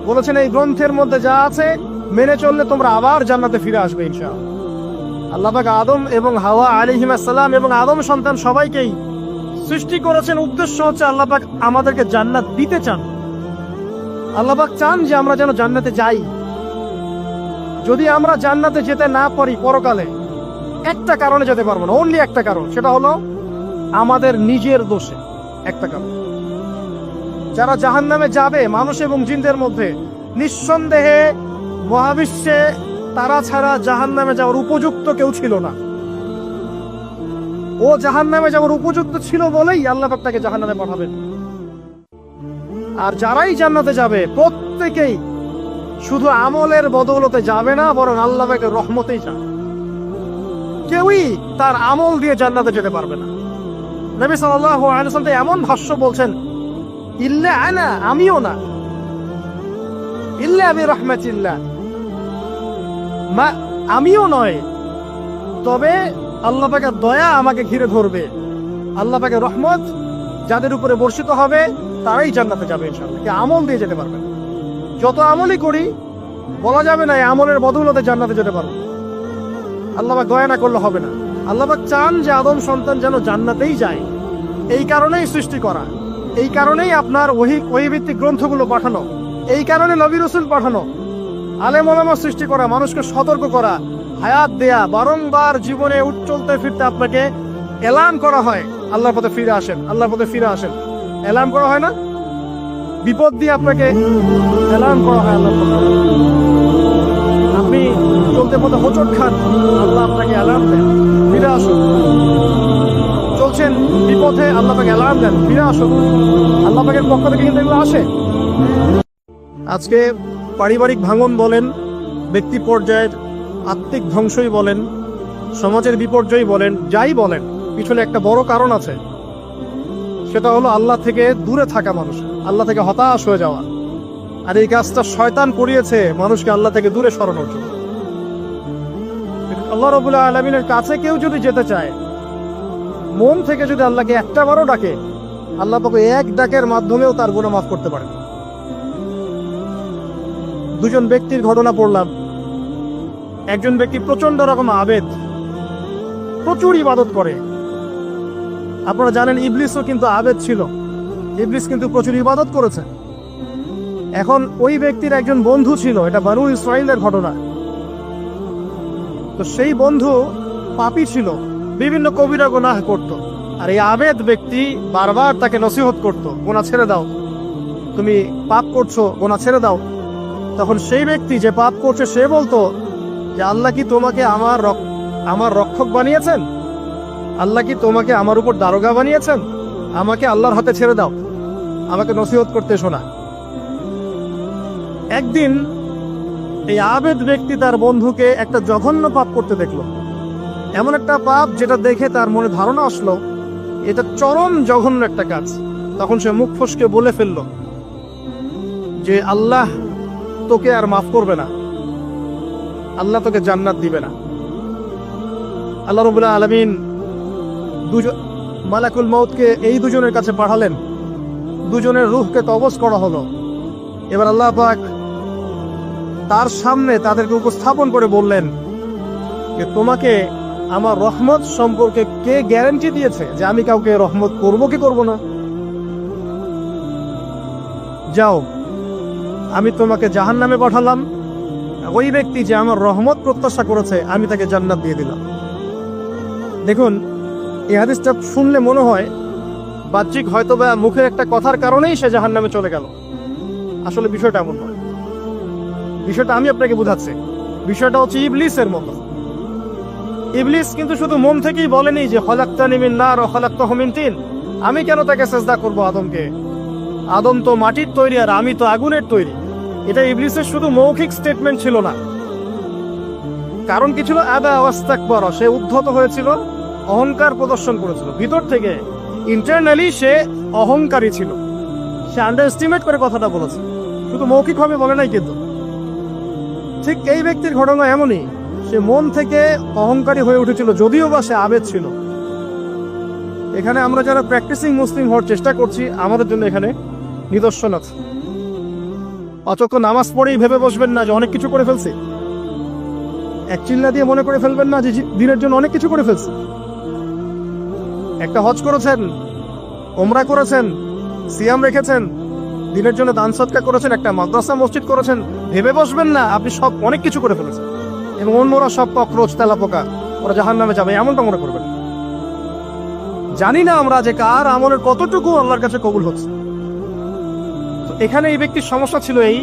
বলেছেন এই গ্রন্থের মধ্যে যা আছে মেনে চললে তোমরা আবার জান্নাতে ফিরে আসবে ইনশাআল্লাহ। আল্লাহ পাক আদম এবং হাওয়া আলাইহিস সালাম এবং আদম সন্তান সবাইকেই সৃষ্টি করেছেন। উদ্দেশ্য হচ্ছে আল্লাহ পাক আমাদেরকে জান্নাত দিতে চান। আল্লাহ পাক চান যে আমরা যেন জান্নাতে যাই। যদি আমরা জান্নাতে যেতে না পারি পরকালে, একটা কারণে যেতে পারবো না, অনলি একটা কারণ, সেটা হলো আমাদের নিজের দোষে। একটা কারণ। যারা জাহান্নামে যাবে মানুষ এবং জিনদের মধ্যে, নিঃসন্দেহে মহাবিশ্বে তারা ছাড়া জাহান্নামে যাওয়ার উপযুক্ত কেউ ছিল না। ও জাহান্নামে যাওয়ার উপযুক্ত ছিল বলেই আল্লাহ পাক তাকে জাহান্নামে পাঠাবেন। আর যারাই জান্নাতে যাবে প্রত্যেকেই শুধু আমলের বদৌলতে যাবে না, বরং আল্লাহ পাকের রহমতেই যাবে। কেউই তার আমল দিয়ে জান্নাতে যেতে পারবে না। নবী সাল্লাল্লাহু আলাইহি ওয়াসাল্লাম এমন ভাষ্য বলছেন, ইল্লা আনা, আমিও না, ইল্লা বিরহমাতিল্লাহ, আমিও নয়, তবে আল্লাহ পাকের দয়া আমাকে ঘিরে ধরবে। আল্লাহ পাকের রহমত যাদের উপরে বর্ষিত হবে তারাই জান্নাতে যাবে ইনশাআল্লাহ। কে আমল দিয়ে যেতে পারবে না। যত আমলই করি বলা যাবে না এই আমলের বদৌলতে জান্নাতে যেতে পারবো। আল্লাহ পাক দয়া না করলে হবে না। আল্লাহ পাক চান যে আদম সন্তান যেন জান্নাতেই যায়। এই কারণেই সৃষ্টি করা, এই কারণেই আপনার ওহী ভিত্তিক গ্রন্থগুলো পাঠানো, এই কারণে নবী রাসূল পাঠানো, আলেম ওলামা সৃষ্টি করা, মানুষকে সতর্ক করা, হায়াত দেয়া, বারংবার জীবনে চলতে ফিরতে আপনাকে এলান করা হয় আল্লাহর পথে ফিরে আসেন, আল্লাহর পথে ফিরে আসেন। এলান করা হয় না? বিপদ দিয়ে আপনাকে এলান করা হয় আল্লাহর পথে। আপনি চলতে পথে হোঁচট খান, আল্লাহ আপনাকে এলান দেন, ফিরে আসুন। চলছেন বিপথে, আল্লাহ পাক এলান দেন, ফিরে আসুন। আল্লাহ পাকের পক্ষ থেকে কিন্তু এগুলো আসে। আজকে পারিবারিক ভাঙন বলেন, ব্যক্তি পর্যায়ের আত্মিক ধ্বংসই বলেন, সমাজের বিপর্যয় বলেন, যাই বলেন, পিছনে একটা বড় কারণ আছে। সেটা হলো আল্লাহ থেকে দূরে থাকা মানুষ, আল্লাহ থেকে হতাশ হয়ে যাওয়া। আর এই কাজটা শয়তান করিয়েছে মানুষকে আল্লাহ থেকে দূরে সরানোর জন্য। আল্লাহ রাব্বুল আলামিনের কাছে কেউ যদি যেতে চায়, মন থেকে যদি আল্লাহকে একটা বারও ডাকে, আল্লাহ পাক এক ডাকের মাধ্যমেও তার গুনাহ মাফ করতে পারেন। দুজন ব্যক্তির ঘটনা পড়লাম। একজন ব্যক্তি প্রচন্ড রকম আবেদ, প্রচুর ইবাদত করে। আপনারা জানেন ইবলিসও কিন্তু আবেদ ছিল, ইবলিস কিন্তু প্রচুর ইবাদত করেছে। এখন ওই ব্যক্তির একজন বন্ধু ছিল, এটা বনু ইসরাইলের ঘটনা। তো সেই বন্ধু পাপী ছিল, বিভিন্ন কবিরা গুনাহ করত। আর এই আবেদ ব্যক্তি বারবার তাকে নসিহত করত, গুনাহ ছেড়ে দাও, তুমি পাপ করছো, গুনাহ ছেড়ে দাও। তখন সেই ব্যক্তি যে পাপ করছে সে বলতো যে আল্লাহ কি তোমাকে আমার রক্ষক বানিয়েছেন? আল্লাহ কি তোমাকে আমার উপর দারোগা বানিয়েছেন? আমাকে আল্লাহর হাতে ছেড়ে দাও, আমাকে নসিহত করতে শোনা। একদিন এই আবেদ ব্যক্তি তার বন্ধুকে একটা জঘন্য পাপ করতে দেখলো, এমন একটা পাপ যেটা দেখে তার মনে ধারণা আসলো এটা চরম জঘন্য একটা কাজ। তখন সে মুখ ফসকে বলে ফেললো যে আল্লাহ তোকে আর মাফ করবে না, আল্লাহ তোকে জান্নাত দিবে না। আল্লাহ রাব্বুল আলামিন মালাকুল মউতকে এই দুজনের কাছে পাঠালেন, দুজনের রূহকে কবজ করা হলো। এবার আল্লাহ পাক তার সামনে তাদেরকে উপস্থাপন করে বললেন যে তোমাকে আমার রহমত সম্পর্কে কে গ্যারান্টি দিয়েছে যে আমি কাউকে রহমত করব কি করব না? যাও, আমি তোমাকে জাহান্নামে পাঠালাম, ওই ব্যক্তি যে আমার রহমত প্রত্যাশা করেছে আমি তাকে জান্নাত দিয়ে দিলাম। দেখুন, এই হাদিসটা শুনলে মনে হয় বাহ্যিক হয়তো বা মুখের একটা কথার কারণেই সে জাহান্নামে চলে গেল। আসলে বিষয়টা এমন নয়। বিষয়টা আমি আপনাকে বুঝাচ্ছি। বিষয়টা হচ্ছে ইবলিসের মতো। ইবলিস কিন্তু শুধু মন থেকেই বলেনি যে খলাকতানি মিন নার ওয়া খলাকতাহু মিন তিন, আমি কেন তাকে সিজদা করব আদমকে? আদম তো মাটির তৈরি আর আমি তো আগুনের তৈরি। এটা ইবলিসের শুধু মৌখিক স্টেটমেন্ট ছিল না, কারণ কি ছিল? আবা ওয়াস্তাকবারা, সে উদ্ধত হয়েছিল, অহংকার প্রদর্শন করেছিল। ভিতর থেকে ইন্টারনালি সে অহংকারী ছিল, সে আন্ডারএস্টিমেট করে কথাটা বলেছে, শুধু মৌখিকভাবে বলে নাই। কিন্তু ঠিক এই ব্যক্তির ঘটনা এমনই, সে মন থেকে অহংকারী হয়ে উঠেছিল, যদিও বা সে আবেদ ছিল। এখানে আমরা যারা প্র্যাকটিসিং মুসলিম হওয়ার চেষ্টা করছি, আমাদের জন্য এখানে নিদর্শন আছে। অচক্ষ নামাজ পড়েই ভেবে বসবেন না যে অনেক কিছু করে ফেলছি, এক চিল্লা দিয়ে মনে করে ফেলবেন না যে দিনের জন্য অনেক কিছু করে ফেলছি। একটা হজ করেছেন, ওমরা করেছেন, সিয়াম রেখেছেন, দিনের জন্য দান সদকা করেছেন, একটা মাদ্রাসা মসজিদ করেছেন, ভেবে বসবেন না আপনি সব অনেক কিছু করে ফেলেছেন এবং অন্যরা সব ককরোচ তেলাপোকা, ওরা জাহান্নামে যাবে, এমনটা মনে করবেন। জানি না আমরা যে কার আমলের কতটুকু আল্লাহর কাছে কবুল হচ্ছে। তো এখানে এই ব্যক্তির সমস্যা ছিল এই,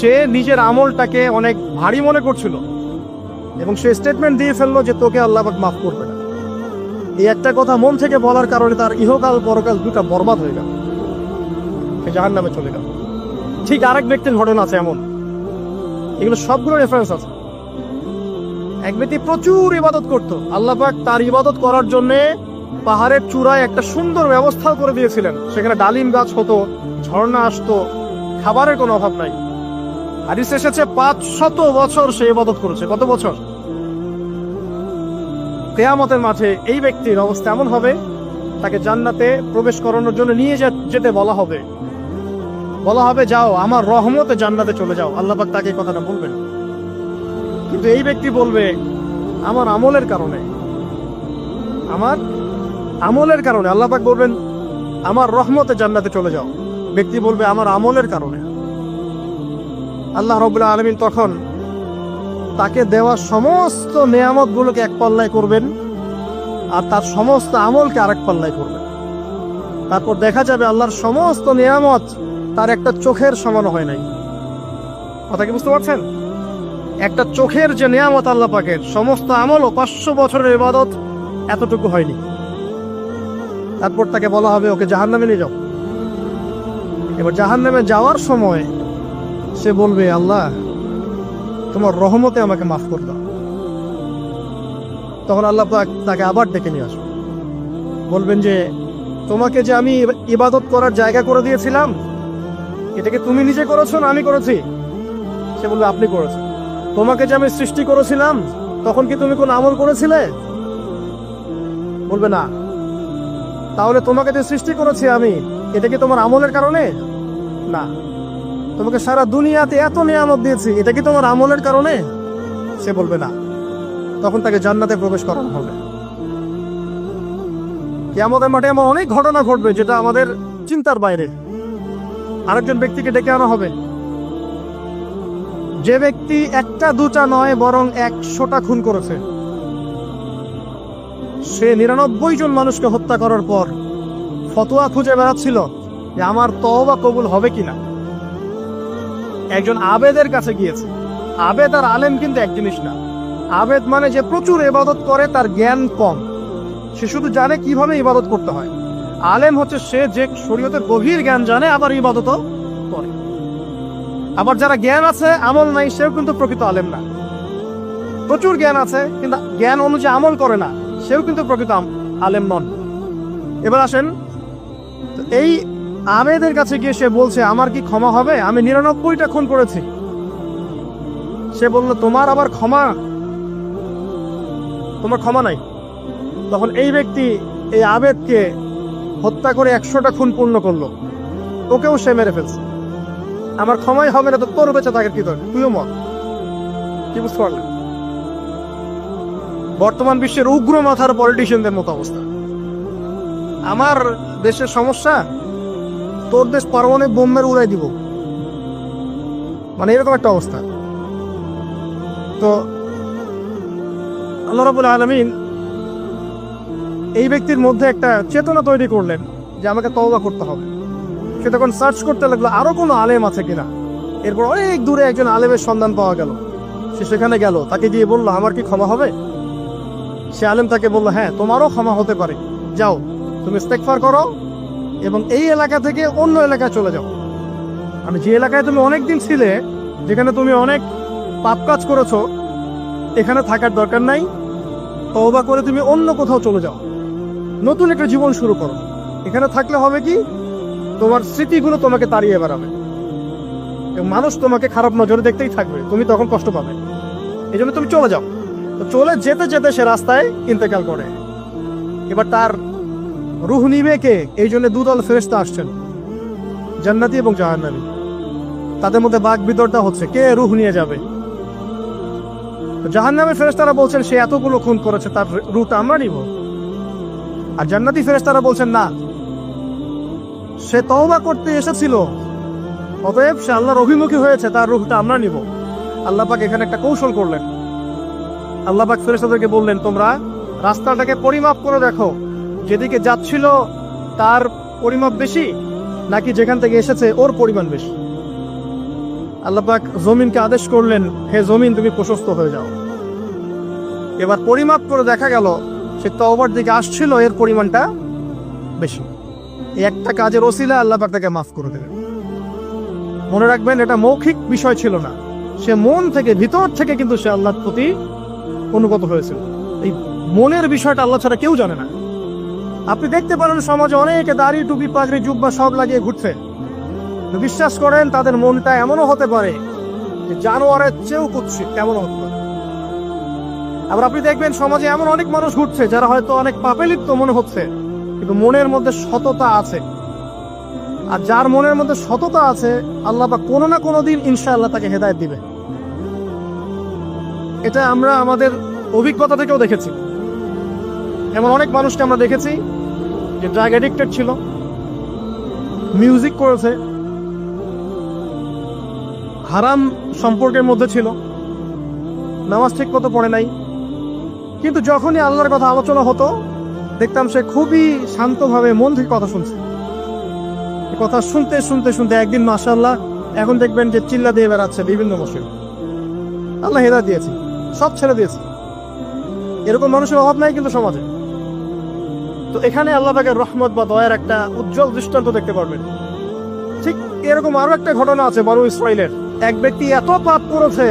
সে নিজের আমলটাকে অনেক ভারী মনে করছিল এবং সে স্টেটমেন্ট দিয়ে ফেললো যে তোকে আল্লাহ পাক মাফ করবে না। এই একটা কথা মন থেকে বলার কারণে তার ইহকাল পরকাল দুটা বরবাদ হয়ে গেল, সে জাহান্নামে চলে গেল। ঠিক আরেক ব্যক্তির ঘটনা আছে এমন, এগুলো সবগুলো রেফারেন্স আছে। এক ব্যক্তি প্রচুর ইবাদত করত, আল্লাহ পাক তার ইবাদত করার জন্য পাহাড়ের চূড়ায় একটা সুন্দর ব্যবস্থাও করে দিয়েছিলেন। সেখানে ডালিম গাছ হতো, ঝর্ণা আসতো, খাবারের কোনো অভাব নাই। হাদিস এসেছে 500 বছর সে ইবাদত করেছে। কত বছর? কিয়ামতের মাঠে এই ব্যক্তির অবস্থা এমন হবে, তাকে জান্নাতে প্রবেশ করানোর জন্য নিয়ে যেতে বলা হবে যাও আমার রহমতে জান্নাতে চলে যাও। আল্লাহ পাক তাকে এই কথাটা বলবেন, কিন্তু এই ব্যক্তি বলবে আমার আমলের কারণে আল্লাহ পাক বলবেন আমার রহমতে জান্নাতে চলে যাও। ব্যক্তি বলবে আমার আমলের কারণে। আল্লাহ রাব্বুল আলামিন তখন তাকে দেওয়া সমস্ত নেয়ামত গুলোকে এক পাল্লায় করবেন আর তার সমস্ত আমলকে আরেক পাল্লায় করবেন। তারপর দেখা যাবে আল্লাহর সমস্ত নিয়ামত তার একটা চোখের সমান হয় নাই। কথা কি বুঝতে পারছেন? একটা চোখের যে নিয়ামত আল্লাহ পাকের, সমস্ত আমল ও 500 বছরের ইবাদত এতটুকু হয়নি। তারপর তাকে বলা হবে ওকে জাহান্নামে নিয়ে যাও। এবার জাহান্নামে যাওয়ার সময় সে বলবে আল্লাহ তোমার রহমতে আমাকে মাফ করে দাও। তখন আল্লাহ পাক তাকে আবার ডেকে নিয়ে আসবে, বলবেন যে তোমাকে যে আমি ইবাদত করার জায়গা করে দিয়েছিলাম, এটাকে তুমি নিজে করেছো না আমি করেছি? সে বলবে আপনি করেছেন। তোমাকে যে আমি সৃষ্টি করেছিলাম তখন কি তুমি কোন আমল করেছিলে? বলবে না। তাহলে তোমাকে যে সৃষ্টি করেছি আমি, এটা কি তোমার আমলের কারণে? না। তোমাকে সারা দুনিয়াতে এত নিয়ামত দিয়েছি, এটা কি তোমার আমলের কারণে? সে বলবে না। তখন তাকে জান্নাতে প্রবেশ করানো হবে। কিয়ামতের মাঠে এমন অনেক ঘটনা ঘটবে যেটা আমাদের চিন্তার বাইরে। আরেকজন ব্যক্তিকে ডেকে আনা হবে, যে ব্যক্তি একটা দুটা নয় বরং 100টা খুন করেছে। সে 99 জন মানুষকে হত্যা করার পর ফতোয়া খুঁজে বেড়াচ্ছিল যে আমার তওবা কবুল হবে কিনা। একজন আবেদের কাছে গিয়েছে। আবেদ আর আলেম কিন্তু এক জিনিস না। আবেদ মানে যে প্রচুর ইবাদত করে, তার জ্ঞান কম, সে শুধু জানে কিভাবে ইবাদত করতে হয়। আলেম হচ্ছে সে যে শরীয়তের গভীর জ্ঞান জানে আবার ইবাদতও করে। আবার যারা জ্ঞান আছে আমল নাই, সেও কিন্তু প্রকৃত আলেম না। প্রচুর জ্ঞান আছে কিন্তু জ্ঞান অনুযায়ী আমল করে না, সেও কিন্তু প্রকৃত আলেম নন। এবার আসেন, এই আবেদের কাছে গিয়ে সে বলছে আমার কি ক্ষমা হবে? আমি 99টা খুন করেছি। সে বলল তোমার আবার ক্ষমা? তোমার ক্ষমা নাই। তখন এই ব্যক্তি এই আবেদকে হত্যা করে 100টা খুন পূর্ণ করলো, ওকেও সে মেরে ফেলছে। আমার ক্ষমাই হবে না তো তোর বেঁচে থাকার কি দরকার, তুইও মত। কি বুঝতে পারলেন? বর্তমান বিশ্বের উগ্র মাথার পলিটিশিয়ানদের মতো অবস্থা। আমার দেশের সমস্যা, তোর দেশ পারমাণবিক বোম্বের উড়াই দিব, মানে এরকম একটা অবস্থা। তো আল্লাহ রাব্বুল আলামিন এই ব্যক্তির মধ্যে একটা চেতনা তৈরি করলেন যে আমাকে তওবা করতে হবে। সে তখন সার্চ করতে লাগলো আরো কোনো আলেম আছে কিনা। এরপর অনেক দূরে একজন আলেমের সন্ধান পাওয়া গেল। সে সেখানে গেল, তাকে গিয়ে বললো আমার কি ক্ষমা হবে? সে আলেম তাকে বললো হ্যাঁ তোমারও ক্ষমা হতে পারে, যাও তুমি ইস্তেগফার করো এবং এই এলাকা থেকে অন্য এলাকায় চলে যাও। মানে যে এলাকায় তুমি অনেকদিন ছিলে, যেখানে তুমি অনেক পাপ কাজ করেছো, এখানে থাকার দরকার নাই। তওবা করে তুমি অন্য কোথাও চলে যাও, নতুন একটা জীবন শুরু করো। এখানে থাকলে হবে কি, তোমার স্মৃতিগুলো তোমাকে তাড়িয়ে বেড়াবে এবং মানুষ তোমাকে খারাপ নজরে দেখতেই থাকবে, তুমি তখন কষ্ট পাবে। এই জন্য তুমি চলে যাও। তো চলে যেতে যেতে সে রাস্তায় ইন্তেকাল করে। এবার তার রূহ নিবে কে? এই জন্য দুদল ফেরেশতা আসছেন, জান্নাতি এবং জাহান্নামী। তাদের মধ্যে বাক বিতর্কটা হচ্ছে কে রূহ নিয়ে যাবে। জাহান্নামী ফেরেশতারা বলছেন সে এতগুলো খুন করেছে, তার রূহটা আমরা নিব। আর জান্নাতি ফেরেশতারা বলছেন না, সে তওবা করতে এসেছিল, অতএব সে আল্লাহর অভিমুখী হয়েছে, তার রূহটা আমরা নিব। আল্লাহ পাক এখানে একটা কৌশল করলেন। আল্লাহ পাক ফেরেশতাদেরকে বললেন তোমরা রাস্তাটাকে পরিমাপ করে দেখো, যেদিকে যাচ্ছিল তার পরিমাপ বেশি নাকি যেখান থেকে এসেছে ওর পরিমাণ বেশি। আল্লাহ পাক জমিনকে আদেশ করলেন, হে জমিন তুমি প্রশস্ত হয়ে যাও। এবার পরিমাপ করে দেখা গেল সে তওবার দিকে আসছিল, এর পরিমাণটা বেশি। এই একটা কাজের ওসিলা আল্লাহ পাক তাকে মাফ করে দেবেন। মনে রাখবেন, এটা মৌখিক বিষয় ছিল না, সে মন থেকে, ভিতর থেকে কিন্তু সে আল্লাহর প্রতি অনুগত হয়েছিল। এই মনের বিষয়টা আল্লাহ ছাড়া কেউ জানে না। আপনি দেখতে পারেন সমাজে অনেকে দাড়ি, টুপি, পাগড়ি, জুব্বা সব লাগিয়ে ঘুরছে, বিশ্বাস করেন তাদের মনটা এমনও হতে পারে যে জানোয়ারের চেয়েও কুৎসিত, তেমনও হতে পারে। আবার আপনি দেখবেন সমাজে এমন অনেক মানুষ ঘুরছে যারা হয়তো অনেক পাপে লিপ্ত মনে হচ্ছে, কিন্তু মনের মধ্যে সততা আছে। আর যার মনের মধ্যে সততা আছে, আল্লাহ পাক কোনো না কোনো দিন ইনশাআল্লাহ তাকে হেদায়েত দিবে। এটা আমরা আমাদের অভিজ্ঞতা থেকেও দেখেছি। এমন অনেক মানুষকে আমরা দেখেছি যে ড্রাগ অ্যাডিক্টেড ছিল, মিউজিক করেছে, হারাম সম্পর্কের মধ্যে ছিল, নামাজ ঠিক মতো পড়ে নাই, কিন্তু যখনই আল্লাহর কথা আলোচনা হতো দেখতাম সে খুবই শান্তভাবে মন থেকে কথা শুনছে। কথা শুনতে শুনতে শুনতে একদিন মাশাআল্লাহ এখন দেখবেন যে চিল্লা দিয়ে বেড়াচ্ছে বিভিন্ন মসজিদে। আল্লাহ হেদায়েত দিয়েছে, সব ছেড়ে দিয়েছে। এরকম মানুষের অভাব নাই কিন্তু সমাজে। তো এখানে আল্লাহ পাকের রহমত বা দয়ার একটা উজ্জ্বল দৃষ্টান্ত দেখতে পারবেন। ঠিক এরকম আরো একটা ঘটনা আছে বনু ইসরাইলের। এক ব্যক্তি এত পাপ করেছে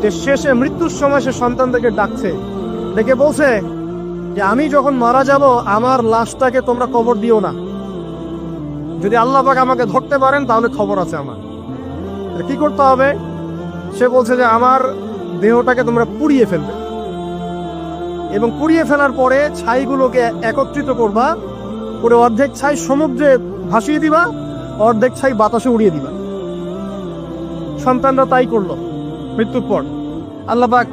যে শেষে মৃত্যুর সময় সে সন্তানদেরকে ডাকছে, ডেকে বলছে যে আমি যখন মারা যাব আমার লাশটাকে তোমরা কবর দিও না, যদি আল্লাহ পাক আমাকে ধরতে পারেন তাহলে খবর আছে আমার। কি করতে হবে? সে বলছে যে আমার দেহটাকে তোমরা পুড়িয়ে ফেলবে, এবং পুড়িয়ে ফেলার পরে ছাইগুলোকে একত্রিত করবা, করে অর্ধেক ছাই সমুদ্রে ভাসিয়ে দিবা, অর্ধেক ছাই বাতাসে উড়িয়ে দিবা। সন্তানরা তাই করলো। মৃত্যুর পর আল্লাহ পাক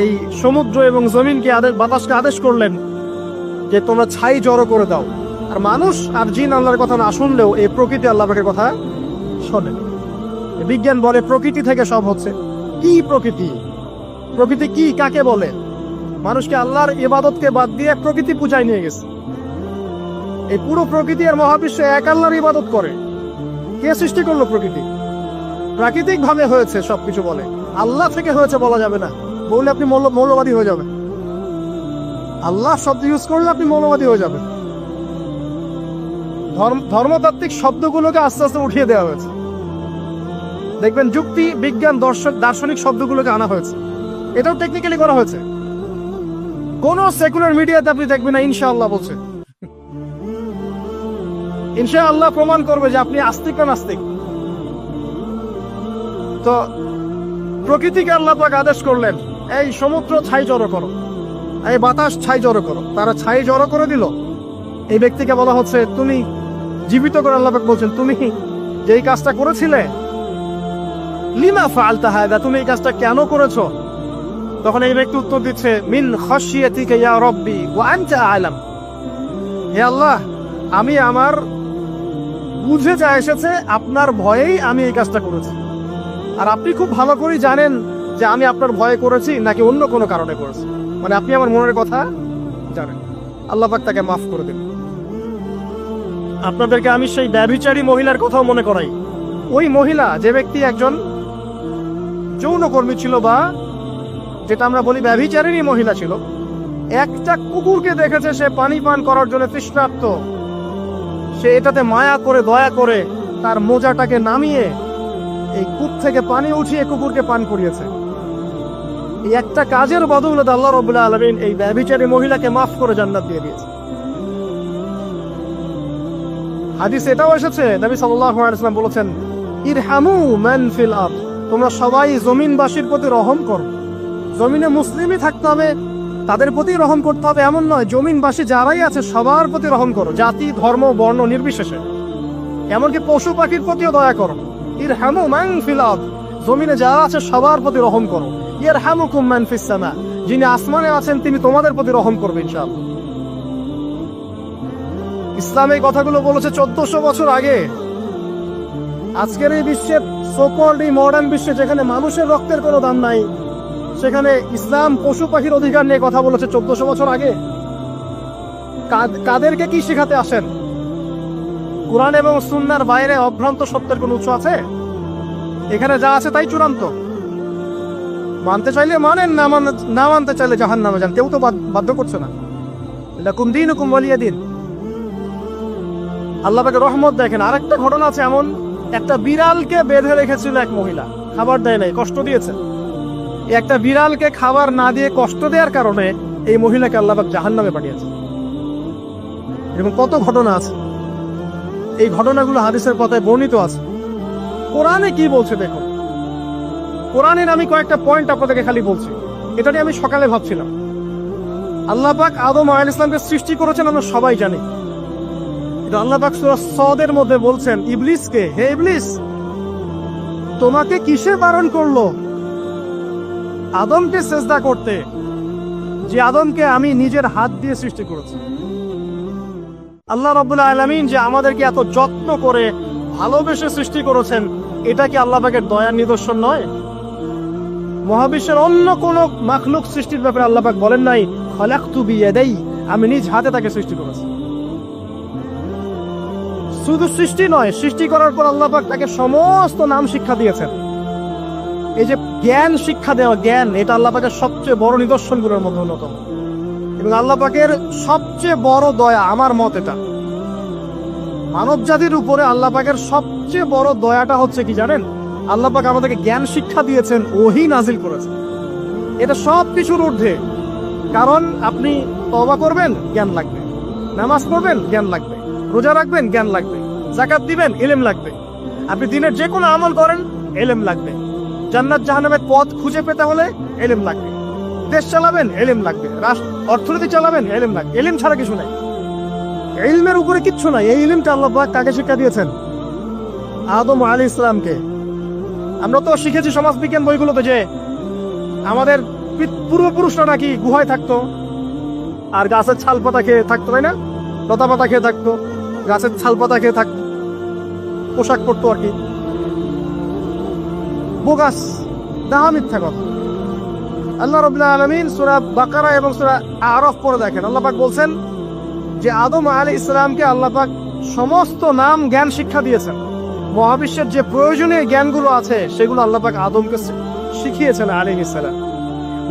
এই সমুদ্র এবং জমিনকে বাতাসকে আদেশ করলেন যে তোমরা ছাই জড়ো করে দাও। আর মানুষ আর জিন আল্লাহর কথা না শুনলেও এই প্রকৃতি আল্লাহ পাকের কথা শোনে। বিজ্ঞান বলে প্রকৃতি থেকে সব হচ্ছে। কি প্রকৃতি? প্রকৃতি কি, কাকে বলে? মানুষকে আল্লাহর ইবাদতকে বাদ দিয়ে প্রকৃতি পূজায় নিয়ে গেছে। এই পুরো প্রকৃতি আর মহাবিশ্বে এক আল্লাহর ইবাদত করে। কে সৃষ্টি করলো প্রকৃতি? প্রাকৃতিক ভাবে হয়েছে সবকিছু বলে, আল্লাহ থেকে হয়েছে বলা যাবে না। বললে আপনি মৌলবাদী হয়ে যাবেন। আল্লাহ শব্দ ইউজ করলে আপনি মৌলবাদী হয়ে যাবেন। ধর্মতাত্ত্বিক শব্দগুলোকে আস্তে আস্তে উঠিয়ে দেওয়া হয়েছে। দেখবেন যুক্তি, বিজ্ঞান, দার্শনিক শব্দগুলোকে আনা হয়েছে। এটাও টেকনিক্যালি করা হয়েছে। কোন সেকুলার মিডিয়াতে আপনি দেখবেন না ইনশাআল্লাহ বলছে। ইনশাআল্লাহ প্রমাণ করবে যে আপনি আস্তিক না নাস্তিক। তো প্রকৃতিকে আল্লাহ পাক আদেশ করলেন, এই সমুদ্র ছাই জড়ো করো, এই বাতাস ছাই জড়ো করো। তারা ছাই জড়ো করে দিল। এই ব্যক্তিকে বলা হচ্ছে তুমি জীবিত করে আল্লাহ পাক বলছেন তুমি যেই কাজটা করেছিলে, লিমা ফাআলতা হাযা, তুমি এই কাজটা কেন করেছো? তখন এই ব্যক্তি উত্তর দিচ্ছে, মিন খাশিয়াতিকা ইয়া রাব্বি ওয়া আনতা আ'লাম। হে আল্লাহ, আমি আমার বুঝে যা এসেছে আপনার ভয়েই আমি এই কাজটা করেছি, আর আপনি খুব ভালো করেই জানেন যে আমি আপনার ভয়ে করেছি নাকি অন্য কোনো কারণে করেছি। মানে আপনি আমার মনের কথা জানেন। আল্লাহ পাক তাকে মাফ করে দিন। আপনাদেরকে আমি সেই ব্যভিচারী মহিলার কথাও মনে করাই। ওই মহিলা, যে ব্যক্তি একজন যৌনকর্মী ছিল, বা যেটা আমরা বলি ব্যভিচারিণী মহিলা ছিল, একটা কুকুরকে দেখেছে সে পানি পান করার জন্য তৃষ্ণার্ত, সে এটাতে মায়া করে দয়া করে তার মোজাটাকে নামিয়ে এই কূপ থেকে পানি উঠিয়ে কুকুরকে পান করিয়েছে। এই একটা কাজের বদৌলতে আল্লাহ রাব্বুল আলামিন এই ব্যভিচারী মহিলাকে মাফ করে জান্নাত দিয়ে দিয়েছে। হাদিস এটাও এসেছে, নবী সাল্লাল্লাহু আলাইহি ওয়াসাল্লাম বলেছেন, ইরহামু মান ফিল আরদ, তোমরা সবাই জমিনবাসীর প্রতি রহম করো। জমিনে মুসলিমই থাকতে হবে, তাদের প্রতি রহম করতে হবে এমন নয়, জমিনবাসী যারাই আছে সবার প্রতি রহম করো, জাতি, ধর্ম, বর্ণ নির্বিশেষে। এমনকি পশু পাখির প্রতিও দয়া করো। ইরহামু মান ফিল আরদ, জমিনে যারা আছে সবার প্রতি রহম করো। ইয়ারহামুকুম মান ফিস সামা, যিনি আসমানে আছেন তিনি তোমাদের প্রতি রহম করবেন ইনশাআল্লাহ। ইসলাম এই কথাগুলো বলেছে 1400 বছর আগে। আজকের এই বিশ্বের সো-কল্ড এই মডার্ন বিশ্বে, যেখানে মানুষের রক্তের কোনো দাম নাই, সেখানে ইসলাম পশু পাখির অধিকার নিয়ে কথা বলেছে 1400 বছর আগে। কাদেরকে কি শেখাতে আসেন? কোরআন এবং সুন্নাহর বাইরে অভ্রান্ত সত্যের কোন উৎস আছে? এখানে যা আছে তাই চূড়ান্ত। মানতে চাইলে মানেন, না মানতে চাইলে জাহান্নামে যান, কেউ তো বাধ্য করছে না। লাকুম দীনুকুম ওয়ালিয়া দিন। আল্লাহ পাকের রহমত দেখেন। আরেকটা ঘটনা আছে এমন, একটা বিড়ালকে বেঁধে রেখেছিল এক মহিলা, খাবার দেয় নাই, কষ্ট দিয়েছে। একটা বিড়ালকে খাবার না দিয়ে কষ্ট দেওয়ার কারণে এই মহিলাকে আল্লাহ পাক জাহান্নামে পাঠিয়েছে। এরকম কত ঘটনা আছে, এই ঘটনাগুলো হাদিসের পাতায় বর্ণিত আছে। কোরআনে কি বলছে দেখুন। কোরআনের আমি কয়েকটা পয়েন্ট আপনাদেরকে খালি বলছি, এটা নিয়ে আমি সকালে ভাবছিলাম। আল্লাহ পাক আদম আলাইহিস সালামকে সৃষ্টি করেছেন আমরা সবাই জানি। কিন্তু আল্লাহ পাক সূরা সদের মধ্যে বলছেন ইবলিসকে, হে ইবলিস, তোমাকে কিসে বারণ করলো আদমকে সিজদা করতে, যে আদমকে আমি নিজের হাত দিয়ে সৃষ্টি করেছি। আল্লাহ রাব্বুল আলামিন যে আমাদেরকে এত যত্ন করে ভালোবেসে সৃষ্টি করেছেন, এটা কি আল্লাহ পাকের দয়ার নিদর্শন নয়? মহাবিশ্বের অন্য কোন মাখলুক সৃষ্টির ব্যাপারে আল্লাহ পাক বলেন নাই খলাকতু বিয়াদাই, আমি নিজ হাতে তাকে সৃষ্টি করেছি। শুধু সৃষ্টি নয়, সৃষ্টি করার পর আল্লাহ পাক তাকে সমস্ত নাম শিক্ষা দিয়েছেন। এই যে জ্ঞান শিক্ষা দেওয়া, জ্ঞান, এটা আল্লাহ পাকের সবচেয়ে বড় নিদর্শনগুলোর মধ্যে অন্যতম। এবং আল্লাহ পাকের সবচেয়ে বড় দয়া, আমার মত এটা, মানব জাতির উপরে আল্লাহ পাকের সবচেয়ে বড় দয়াটা হচ্ছে কি জানেন? আল্লাহ পাক আমাদেরকে জ্ঞান শিক্ষা দিয়েছেন, ওহী নাজিল করেছেন। এটা সব কিছুর ঊর্ধ্বে। কারণ আপনি তওবা করবেন, জ্ঞান লাগবে। নামাজ পড়বেন, জ্ঞান লাগবে। রোজা রাখবেন, জ্ঞান লাগবে। যাকাত দিবেন, ইলম লাগবে। আপনি দিনের যে কোনো আমল করেন, ইলম লাগবে। জান্নাত জাহান্নামের পথ খুঁজে পেতে হলে ইলম লাগবে। দেশ চালাবেন, ইলম লাগবে। অর্থনীতি চালাবেন, ইলম লাগবে। ইলম ছাড়া কিছু নাই, ইলমের উপরে কিচ্ছু নাই। এই ইলমটা আল্লাহ পাক কাকে শিক্ষা দিয়েছেন? আদম আলাইহিস সালামকে। আমরা তো শিখেছি সমাজ বিজ্ঞান বইগুলোতে যে আমাদের পূর্বপুরুষরা নাকি গুহায় থাকতো আর গাছের ছাল পাতা খেয়ে থাকতো, তাই না? লতা পাতা খেয়ে থাকতো, গাছের ছাল পাতা খেয়ে থাকতো, পোশাক পরতো আর কি। বোগাস, দাহা মিথ্যা কথা। আল্লাহ রাব্বুল আলামিন সূরা বাকারা এবং সূরা আরাফ পড়ে দেখেন, আল্লাহ পাক বলছেন যে আদম আলাইহিস সালামকে আল্লাহ পাক সমস্ত নাম জ্ঞান শিক্ষা দিয়েছেন। মহাবিশ্বের যে প্রয়োজনীয় জ্ঞানগুলো আছে সেগুলো আল্লাহ পাক আদমকে শিখিয়েছেন আলাইহিস সালাম।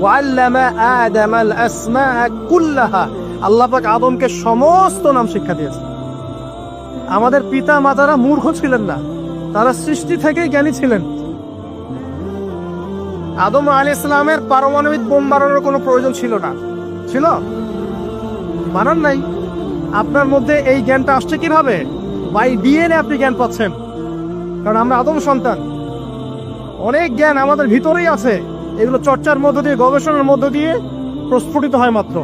ওয়াল্লামা আদামাল আসমাআ কুল্লাহা, আল্লাহ পাক আদমকে সমস্ত নাম শিক্ষা দিয়েছেন। আমাদের পিতা মাতারা মূর্খ ছিলেন না, তারা সৃষ্টি থেকেই জ্ঞানী ছিলেন। আদম আলাইহিস সালামের পারমাণবিক বোম বানানোর কোনো প্রয়োজন ছিল না, ছিল? বানান নাই। আপনার মধ্যে এই জ্ঞানটা আসছে কিভাবে? বাই ডিএনএ আপনি জ্ঞান পাচ্ছেন, কারণ আমরা আদম সন্তান। অনেক জ্ঞান আমাদের ভিতরেই আছে, এগুলো চর্চার মধ্য দিয়ে, গবেষণার মধ্য দিয়ে প্রস্ফুটিত হয় মাত্র।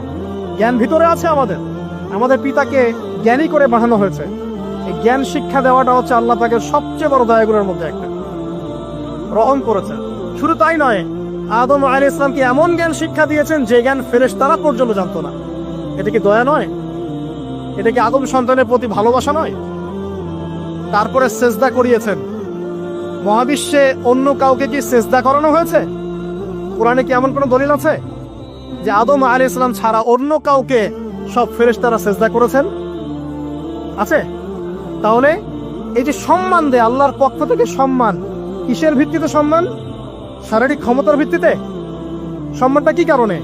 জ্ঞান ভিতরে আছে আমাদের, আমাদের পিতাকে জ্ঞানী করে বানানো হয়েছে। এই জ্ঞান শিক্ষা দেওয়াটা হচ্ছে আল্লাহ পাকের সবচেয়ে বড় দয়াগুলোর মধ্যে একটা, রহম করেছেন। শুধু তাই নয়, আদম আলাইহিস সালামকে এমন জ্ঞান শিক্ষা দিয়েছেন যে জ্ঞান ফেরেশতারা পর্যন্ত জানতো না। এটা কি দয়া নয়? এটা কি আদম সন্তানের প্রতি ভালোবাসা নয়? তারপরে সেজদা করিয়েছেন। মহাবিশ্বে অন্য কাউকে কি সেজদা করানো হয়েছে? কোরআনে কি এমন কোন দলিল আছে যে আদম আলাইহিস সালাম ছাড়া অন্য কাউকে সব ফেরেশতারা সেজদা করেছেন? আছে? তাহলে এই যে সম্মান দেয় আল্লাহর পক্ষ থেকে, সম্মান কিসের ভিত্তিতে? সম্মান শারীরিক ক্ষমতার ভিত্তিতে। সম্মানটা কি কারণে?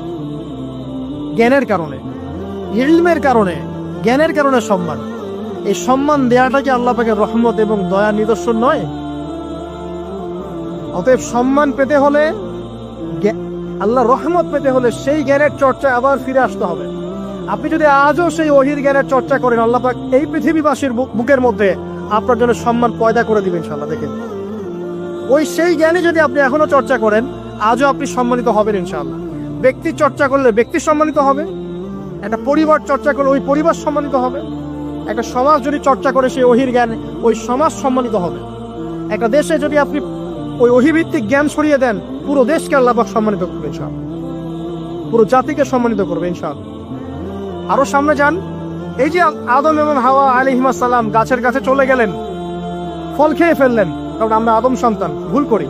জ্ঞানের কারণে, ইলমের কারণে, জ্ঞানের কারণে সম্মান। এই সম্মান দেয়াটা কি আল্লাহ পাকের রহমত এবং দয়ার নিদর্শন নয়? অতএব সম্মান পেতে হলে, আল্লাহর রহমত পেতে হলে সেই জ্ঞানের চর্চায় আবার ফিরে আসতে হবে। আপনি যদি আজও সেই ওহীর জ্ঞানের চর্চা করেন, আল্লাহ পাক এই পৃথিবীবাসীর বুকের মধ্যে আপনার জন্য সম্মান পয়দা করে দিবেন ইনশাআল্লাহ। দেখেন, ওই সেই জ্ঞানী যদি আপনি এখনো চর্চা করেন, আজও আপনি সম্মানিত হবেন ইনশাআল্লাহ। ব্যক্তি চর্চা করলে ব্যক্তি সম্মানিত হবে, একটা পরিবার চর্চা করলে ওই পরিবার সম্মানিত হবে, একটা সমাজ যদি চর্চা করে সেই ওহীর জ্ঞান, ওই সমাজ সম্মানিত হবে। একটা দেশে যদি আপনি ওই ওহীভিত্তিক জ্ঞান ছড়িয়ে দেন, পুরো দেশকে আল্লাহ পাক সম্মানিত করবে ইনশাআল্লাহ, পুরো জাতিকে সম্মানিত করবে ইনশাআল্লাহ। আরো সামনে যান, এই যে আদম এবং হাওয়া আলাইহিস সালাম গাছের কাছে চলে গেলেন, ফল খেয়ে ফেললেন, কারণ আমরা আদম সন্তান, ভুল করি।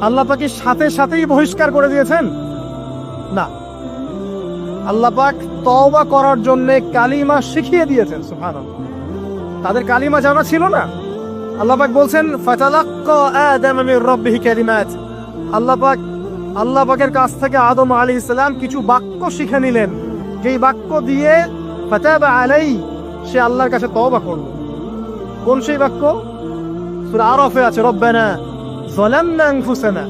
আল্লাহ পাক সাথে সাথেই বহিষ্কার করে দিয়েছেন? না, আল্লাহ পাক তওবা করার জন্য কালিমা শিখিয়ে দিয়েছেন। সুবহানাল্লাহ। তাদের কালিমা জানা ছিল না, আল্লাহ পাক বলছেন ফাতালাক্কা আদম মির রাব্বিহি কালিমাত, আল্লাহ পাকের কাছ থেকে আদম আলাইহিস সালাম কিছু বাক্য শিখে নিলেন, যেই বাক্য দিয়ে ফাতাবা আলাই, সে আল্লাহর কাছে তওবা করল। কোন সেই বাক্য? সূরা আরাফে আছে, রব্বানা যালামনা আনফুসানা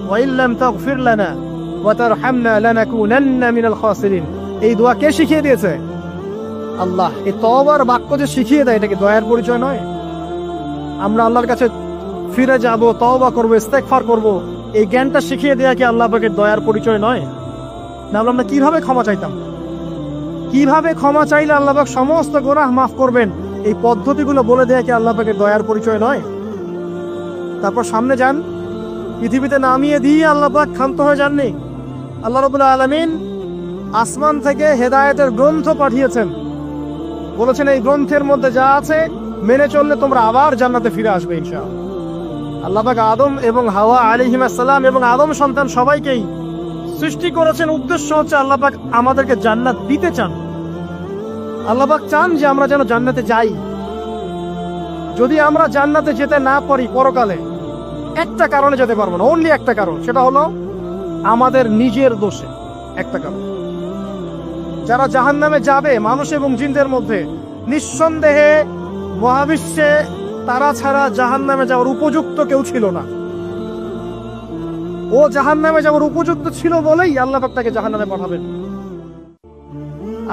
ওয়া ইল্লাম তাগফির লানা ওয়া তারহামনা লানাকুনান্না মিনাল খাসিরিন। এই দোয়া কে শিখিয়ে দিয়েছে? আল্লাহ। এই তওবার বাক্য যে শিখিয়ে দেয়, এটা কি দয়ার পরিচয় নয়? আমরা আল্লাহর কাছে ফিরে যাব, তওবা করব, ইস্তেগফার করব, এই জ্ঞানটা শিখিয়ে দেয়া কি আল্লাহ পাকের দয়ার পরিচয় নয়? না আমরা কিভাবে ক্ষমা চাইতাম? কিভাবে ক্ষমা চাইলে আল্লাহ পাক সমস্ত গুনাহ মাফ করবেন, এই পদ্ধতিগুলো বলে দেয়া কি আল্লাহ পাকের দয়ার পরিচয় নয়? তারপর সামনে যান, পৃথিবীতে নামিয়ে দিয়ে আল্লাহ পাক ক্ষান্ত হয়ে যাননি। আল্লাহ রাব্বুল আলামিন আসমান থেকে হেদায়েতের গ্রন্থ পাঠিয়েছেন, বলেছেন এই গ্রন্থের মধ্যে যা আছে মেনে চললে তোমরা আবার জান্নাতে ফিরে আসবে ইনশাআল্লাহ। আল্লাহ পাক আদম এবং হাওয়া আলাইহিস সালাম এবং আদম সন্তান সবাইকেই সৃষ্টি করেছেন, উদ্দেশ্য হচ্ছে আল্লাহ পাক আমাদেরকে জান্নাত দিতে চান। আল্লাহ পাক চান যে আমরা যেন জান্নাতে যাই। যদি আমরা জান্নাতে যেতে না পারি পরকালে, একটা কারণে যেতে পারবো না, অনলি একটা কারণ, সেটা হলো আমাদের নিজের দোষে। একটা কারণ, যারা জাহান্নামে যাবে মানুষ এবং জিনদের মধ্যে, নিঃসন্দেহে মহাবিশ্বে তারা ছাড়া জাহান্নামে যাওয়ার উপযুক্ত কেউ ছিল না। ও জাহান্নামে যাওয়ার উপযুক্ত ছিল বলেই আল্লাহ পাক তাকে জাহান্নামে পাঠাবেন।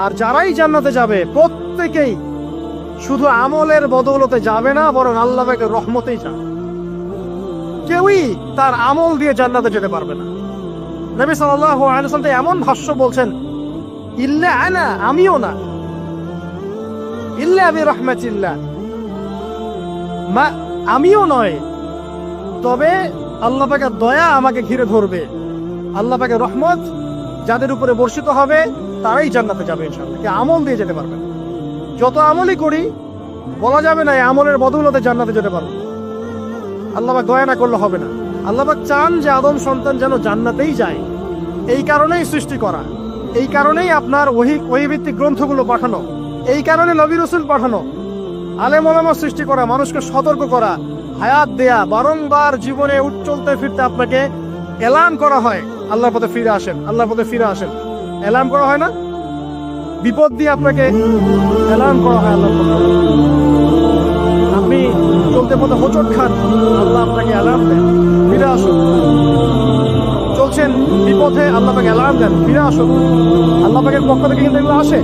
আর যারাই জান্নাতে যাবে প্রত্যেকেই শুধু আমলের বদৌলতে যাবে না, বরং আল্লাহ পাকের রহমতেই যাবে। কেউই তার আমল দিয়ে জান্নাতে যেতে পারবে না। নবী সাল্লাল্লাহু আলাইহি ওয়াসাল্লাম এমন ভাষ্য বলছেন, ইল্লা আনা, আমিও না, ইল্লা বিরহমাতিল্লাহ, আমিও নয়, তবে আল্লাহ পাকের দয়া আমাকে ঘিরে ধরবে। আল্লাহ পাকের রহমত যাদের উপরে বর্ষিত হবে তারাই জান্নাতে যাবে ইনশাআল্লাহ। কে আমল দিয়ে যেতে পারবে না। যত আমলই করি বলা যাবে না এই আমলের বদৌলতে জান্নাতে যেতে পারবো। আল্লাহ পাক দয়া না করলে হবে না। আল্লাহ পাক চান যে আদম সন্তান যেন জান্নাতেই যায়। এই কারণেই সৃষ্টি করা, এই কারণেই আপনার ওহী ভিত্তিক গ্রন্থগুলো পাঠানো, এই কারণে নবী রাসূল পাঠানো, আলেম ওলামা সৃষ্টি করা, মানুষকে সতর্ক করা, হায়াত দেয়া, বারংবার জীবনে চলতে ফিরতে আপনাকে এলান করা হয় আল্লাহর পথে ফিরে আসেন, আল্লাহর পথে ফিরে আসেন। এলান করা হয় না? বিপদ দিয়ে আপনাকে এলান করা হয় আল্লাহর পথে। আপনি চলতে পথে হোঁচট খান, আল্লাহ আপনাকে এলান দেন, ফিরে আসুন। চলছেন বিপথে, আল্লাহ পাক এলান দেন, ফিরে আসুন। আল্লাহ পাকের পক্ষ থেকে কিন্তু এগুলো আসে।